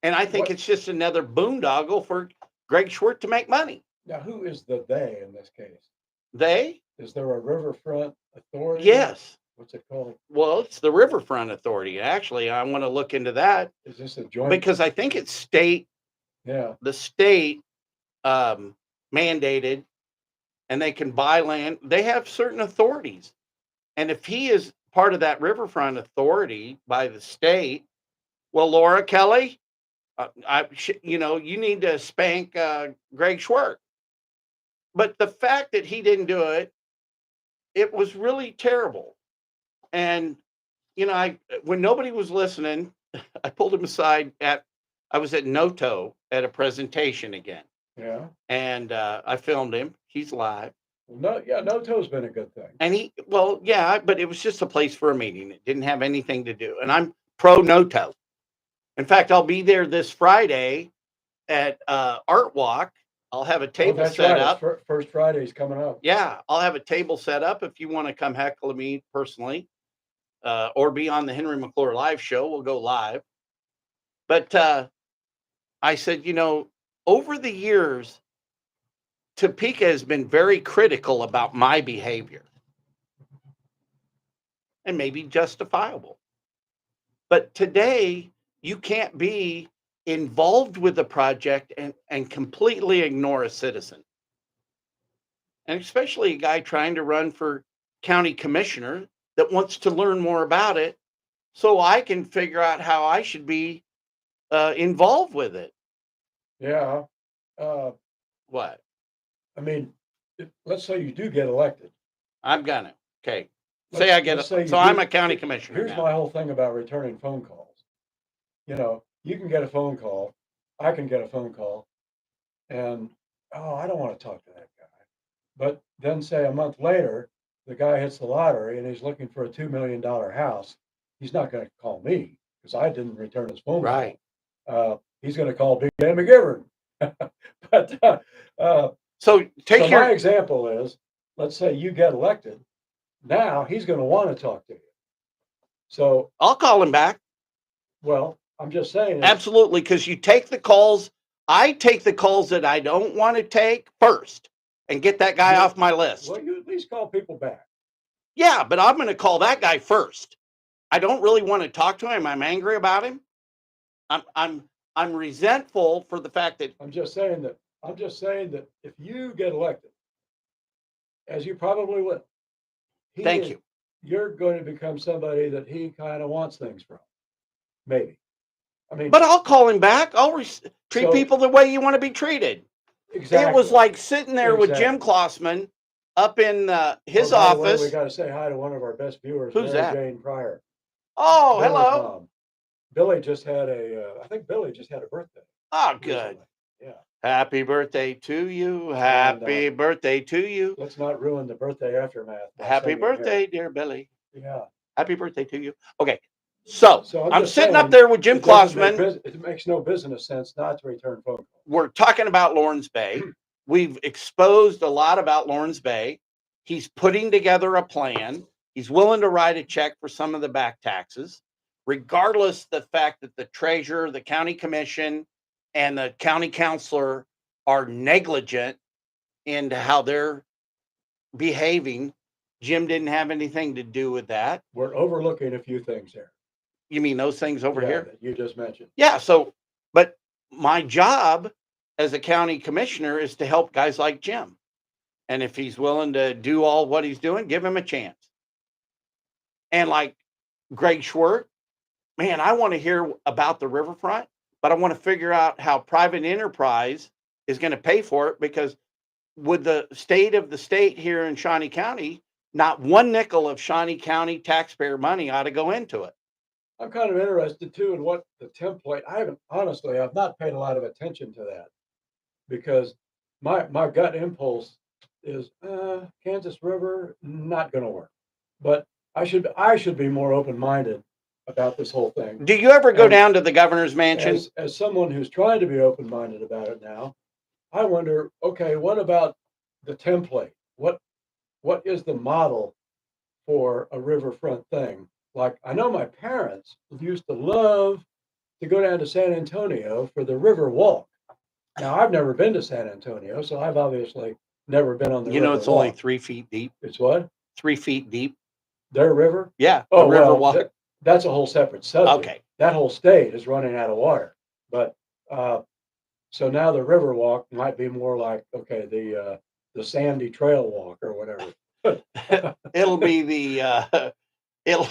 And I think it's just another boondoggle for Greg Schwartz to make money. Now, who is the they in this case? They? Is there a riverfront authority? Yes. What's it called? Well, it's the Riverfront Authority. Actually, I want to look into that. Is this a joint? Because I think it's state. Yeah. The state mandated, and they can buy land. They have certain authorities. And if he is part of that Riverfront Authority by the state, well, Laura Kelly, you need to spank Greg Schwartz. But the fact that he didn't do it, it was really terrible. And, when nobody was listening, I pulled him aside I was at Noto at a presentation again. Yeah. And I filmed him. He's live. Noto's been a good thing. And but it was just a place for a meeting. It didn't have anything to do. And I'm pro Noto. In fact, I'll be there this Friday at Art Walk. I'll have a table set up. First Friday's coming up. Yeah, I'll have a table set up if you want to come heckle me personally, or be on the Henry McClure live show. We'll go live. But I said, over the years, Topeka has been very critical about my behavior, and maybe justifiable. But today, you can't be involved with the project and completely ignore a citizen. And especially a guy trying to run for county commissioner that wants to learn more about it so I can figure out how I should be involved with it. Yeah. What? I mean, let's say you do get elected. I'm gonna. Okay. Let's- Say I get let's say it. you So do- I'm a county commissioner Here's now. my whole thing about returning phone calls. You can get a phone call. I can get a phone call, and I don't want to talk to that guy. But then, say a month later, the guy hits the lottery and he's looking for a $2 million house. He's not going to call me because I didn't return his phone Right. call. He's going to call Big Dan McGivern. But So take my example is, let's say you get elected. Now he's going to want to talk to you. So I'll call him back. Well, I'm just saying. Absolutely, because you take the calls. I take the calls that I don't want to take first and get that guy off my list. Well, you at least call people back. Yeah, but I'm going to call that guy first. I don't really want to talk to him. I'm angry about him. I'm resentful for the fact that I'm just saying that if you get elected, as you probably will, thank you. You're going to become somebody that he kind of wants things from. Maybe. I mean, but I'll call him back. I'll treat people the way you want to be treated. Exactly. It was like sitting there with Jim Klossman up in his office. We got to say hi to one of our best viewers, Who's Mary that? Jane Pryor. Oh, Billy's hello. Mom. Billy just had I think Billy just had a birthday. Oh, good. Recently. Yeah. Happy birthday to you. Happy birthday to you. Let's not ruin the birthday aftermath. Happy birthday, dear Billy. Yeah. Happy birthday to you. Okay. So I'm sitting saying, up there with Jim Klossman. It makes no business sense not to return phone calls. We're talking about Lawrence Bay. We've exposed a lot about Lawrence Bay. He's putting together a plan. He's willing to write a check for some of the back taxes, regardless the fact that the treasurer, the county commission, and the county councilor are negligent in how they're behaving. Jim didn't have anything to do with that. We're overlooking a few things here. You mean those things over here? That you just mentioned. Yeah. So, but my job as a county commissioner is to help guys like Jim. And if he's willing to do all what he's doing, give him a chance. And like Greg Schwartz, man, I want to hear about the riverfront, but I want to figure out how private enterprise is going to pay for it, because with the state of the state here in Shawnee County, not one nickel of Shawnee County taxpayer money ought to go into it. I'm kind of interested too in what the template. I've not paid a lot of attention to that, because my gut impulse is Kansas River, not going to work. But I should be more open-minded about this whole thing. Do you ever go down to the governor's mansion? As someone who's trying to be open-minded about it now, I wonder, okay, what about the template? What is the model for a riverfront thing? Like, I know my parents used to love to go down to San Antonio for the river walk. Now, I've never been to San Antonio, so I've obviously never been on the river it's walk. only 3 feet deep. It's what? 3 feet deep. Their river? Yeah. Oh, river well, walk. That's a whole separate subject. Okay. That whole state is running out of water. But so now the river walk might be more like, okay, the Sandy Trail walk or whatever. It'll be the it'll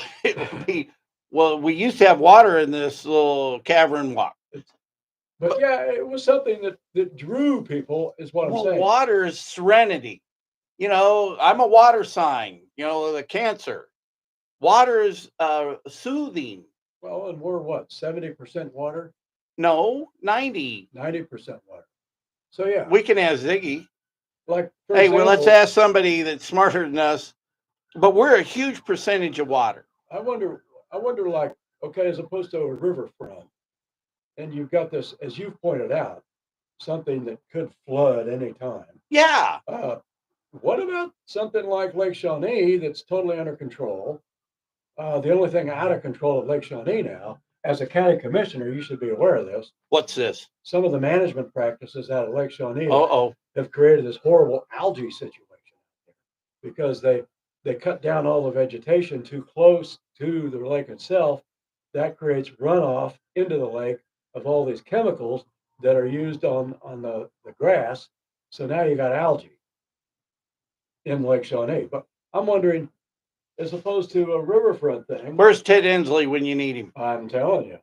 be, well, we used to have water in this little cavern walk. But yeah, it was something that drew people, is what I'm saying. Water is serenity. I'm a water sign, the Cancer. Water is soothing. Well, and we're what, 70% water? No, 90. 90% water. So yeah. We can ask Ziggy. Like, hey, well, let's ask somebody that's smarter than us. But we're a huge percentage of water. I wonder, like, okay, as opposed to a riverfront, and you've got this, as you've pointed out, something that could flood anytime. Yeah. What about something like Lake Shawnee that's totally under control? The only thing out of control at Lake Shawnee now, as a county commissioner, you should be aware of this. What's this? Some of the management practices out of Lake Shawnee Oh, have created this horrible algae situation because they cut down all the vegetation too close to the lake itself. That creates runoff into the lake of all these chemicals that are used on the grass. So now you got algae in Lake Shawnee. But I'm wondering, as opposed to a riverfront thing, where's Ted Inslee when you need him? I'm telling you,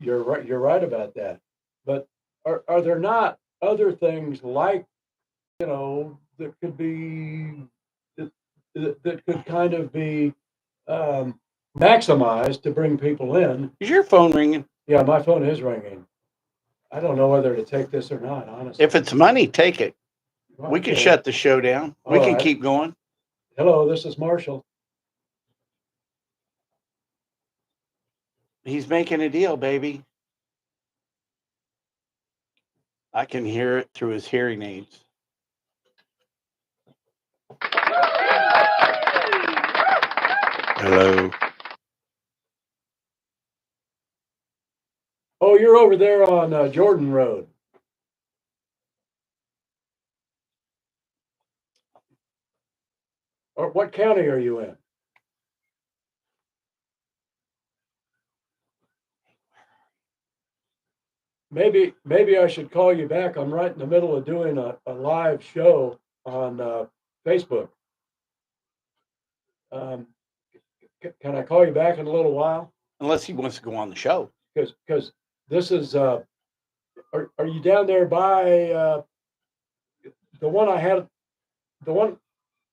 you're right. You're right about that. But are there not other things like, that could be that could kind of be maximized to bring people in? Is your phone ringing? Yeah, my phone is ringing. I don't know whether to take this or not, honestly. If it's money, take it. We can Okay. shut the show down. We All can right. keep going. Hello, this is Marshall. He's making a deal, baby. I can hear it through his hearing aids. Hello. Oh, you're over there on Jordan Road. Or what county are you in? Maybe I should call you back. I'm right in the middle of doing a live show on Facebook. Can I call you back in a little while? Unless he wants to go on the show. Because this is are you down there by the one I had, the one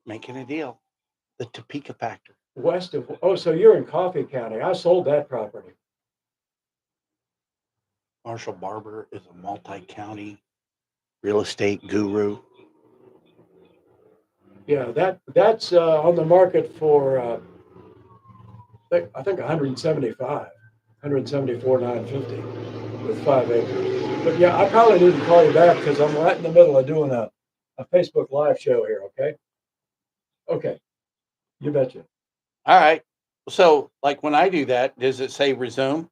Making a deal. The Topeka factor. west of, oh, so you're in Coffee County. I sold that property. Marshall Barber is a multi-county real estate guru. Yeah, that's on the market for I think 174,950 with 5 acres. But yeah, I probably need to call you back because I'm right in the middle of doing a Facebook live show here. Okay. Okay. You betcha. All right. So, like when I do that, does it say resume?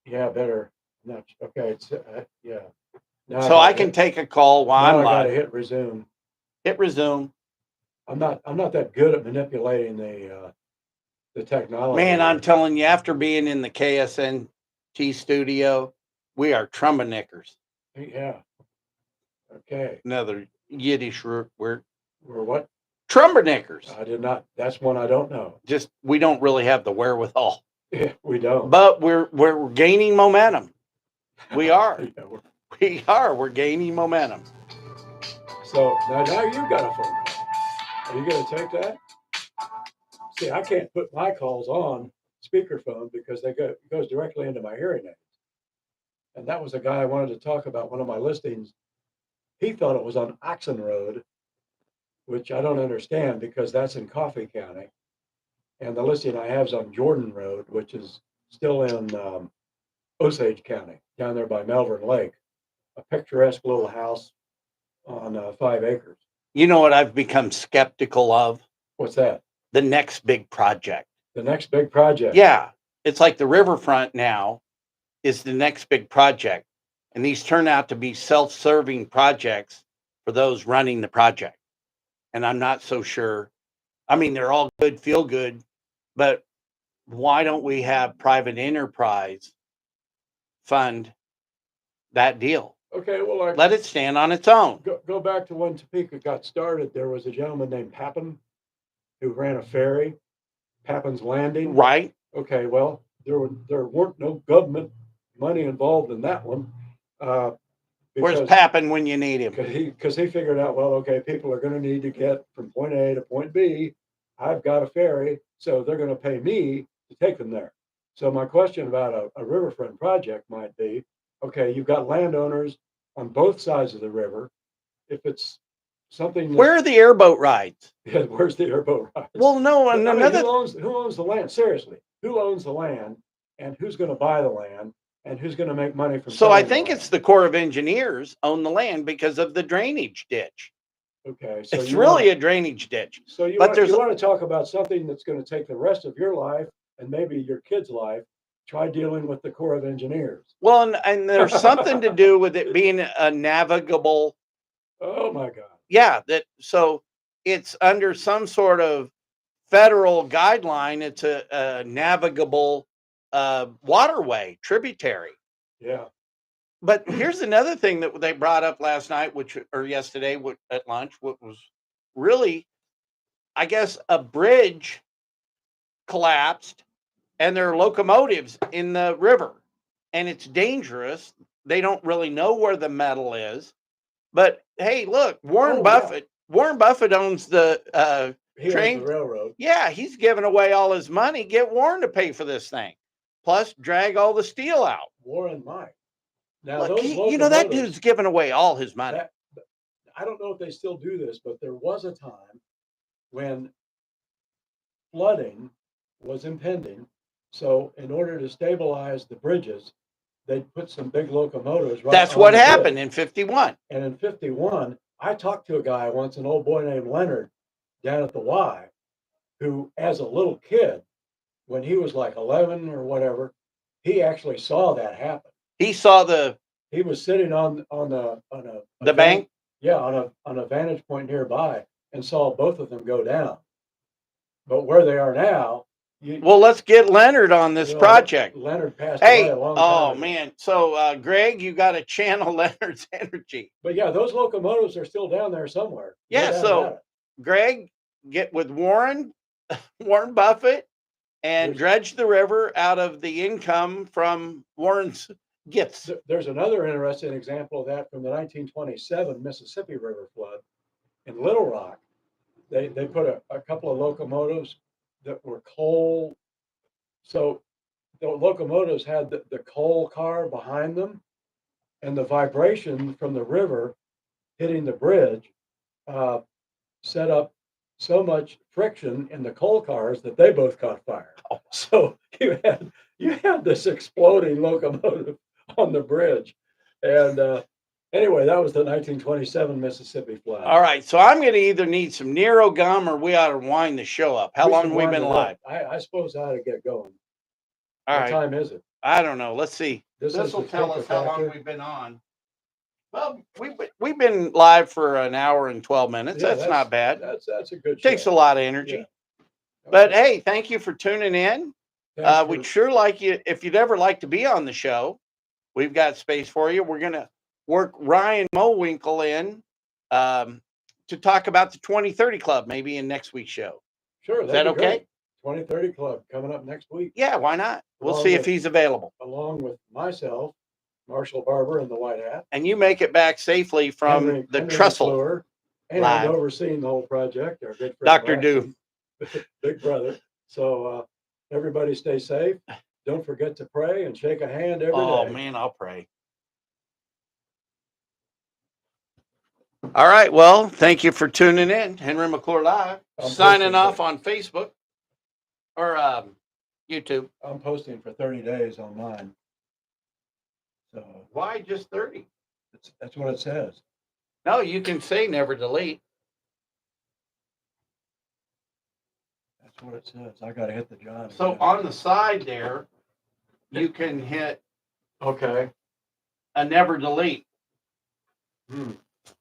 Yeah, better. Not okay. It's yeah. Now So I can take a call while now I'm I gotta live. hit resume. Hit resume. I'm not that good at manipulating the technology. Man, I'm telling you, after being in the KSNT studio, we are trumbenickers. Yeah. Okay. Another Yiddish word. We're what? Trumbenickers. I did not. That's one I don't know. Just we don't really have the wherewithal. Yeah, we don't. But we're gaining momentum. We are. Yeah, We are. We're gaining momentum. so now you got a phone call. Are you going to take that? See, I can't put my calls on speakerphone because it goes directly into my hearing aids. And that was a guy I wanted to talk about one of my listings. He thought it was on Oxon Road, which I don't understand because that's in Coffee County. And the listing I have is on Jordan Road, which is still in Osage County, down there by Melbourne Lake, a picturesque little house on 5 acres. You know what I've become skeptical of? What's that? The next big project. The next big project. Yeah. It's like the riverfront now is the next big project. And these turn out to be self-serving projects for those running the project. And I'm not so sure. I mean, they're all good, feel good, but why don't we have private enterprise fund that deal? Okay, well, Let it stand on its own. go back to when Topeka got started. There was a gentleman named Pappen who ran a ferry, Pappen's Landing. Right. Okay, well, there weren't no government money involved in that one. Where's Pappen when you need him? Because he figured out, well, okay, people are going to need to get from point A to point B. I've got a ferry, so they're going to pay me to take them there. So my question about a riverfront project might be, okay, you've got landowners on both sides of the river. If it's something, where are the airboat rides? Yeah, where's the airboat rides? Well, no, and another. Who owns the land? Seriously, who owns the land, and who's going to buy the land, and who's going to make money from? So I think it's the Corps of Engineers own the land because of the drainage ditch. Okay, so it's really a drainage ditch. So you want to talk about something that's going to take the rest of your life and maybe your kid's life try dealing with the Corps of Engineers. Well, and there's something to do with it being a navigable. Oh my God. Yeah, so it's under some sort of federal guideline. It's a navigable waterway, tributary. Yeah. But here's another thing that they brought up last night, or yesterday at lunch, what was really, I guess, a bridge collapsed and there are locomotives in the river and it's dangerous. They don't really know where the metal is. But hey, look, Warren Buffett owns the He owns the railroad. Yeah, he's giving away all his money. Get Warren to pay for this thing. Plus, drag all the steel out. Warren might. Now, Look, those that dude's giving away all his money. I don't know if they still do this, but there was a time when flooding was impending. So in order to stabilize the bridges, they put some big locomotives right. That's what happened in 51. And in 51, I talked to a guy once, an old boy named Leonard down at the Y, who as a little kid, when he was like 11 or whatever, he actually saw that happen. He saw he was sitting on the bank. Yeah, on a vantage point nearby and saw both of them go down. But where they are now, well, let's get Leonard on this project. Leonard passed away a long time ago. Man. So, Greg, you got to channel Leonard's energy. But yeah, those locomotives are still down there somewhere. Yeah. So, Greg, get with Warren Buffett, and dredge the river out of the income from Warren's gifts. There's another interesting example of that from the 1927 Mississippi River flood in Little Rock. They put a couple of locomotives that were coal. So the locomotives had the coal car behind them, and the vibration from the river hitting the bridge set up so much friction in the coal cars that they both caught fire. Oh. So you had this exploding locomotive on the bridge. And anyway, that was the 1927 Mississippi flood. All right. So I'm going to either need some Nero gum or we ought to wind the show up. How long have we been live? I suppose I ought to get going. All what time is it? I don't know. Let's see. This will tell us how long we've been on. Well, we've been live for an hour and 12 minutes. Yeah, that's not bad. That's a good show. Takes a lot of energy. Yeah. But hey, thank you for tuning in. We'd sure like you, if you'd ever like to be on the show, we've got space for you. We're going to work Ryan Mowinkle in to talk about the 2030 Club, maybe in next week's show. Sure. Is that okay? 2030 Club coming up next week. Yeah, why not? We'll see if he's available. Along with myself, Marshall Barber in the white hat. And you make it back safely from the trestle. McClure, and I'm overseeing the whole project. Our good friend Dr. Do. Big brother. So everybody stay safe. Don't forget to pray and shake a hand every day. Oh, man, I'll pray. All right. Well, thank you for tuning in. Henry McClure Live. Signing off on Facebook or YouTube. I'm posting for 30 days on mine. So why just 30? That's what it says. No, you can say never delete. That's what it says. I got to hit the John. So on the side there, you can hit a never delete.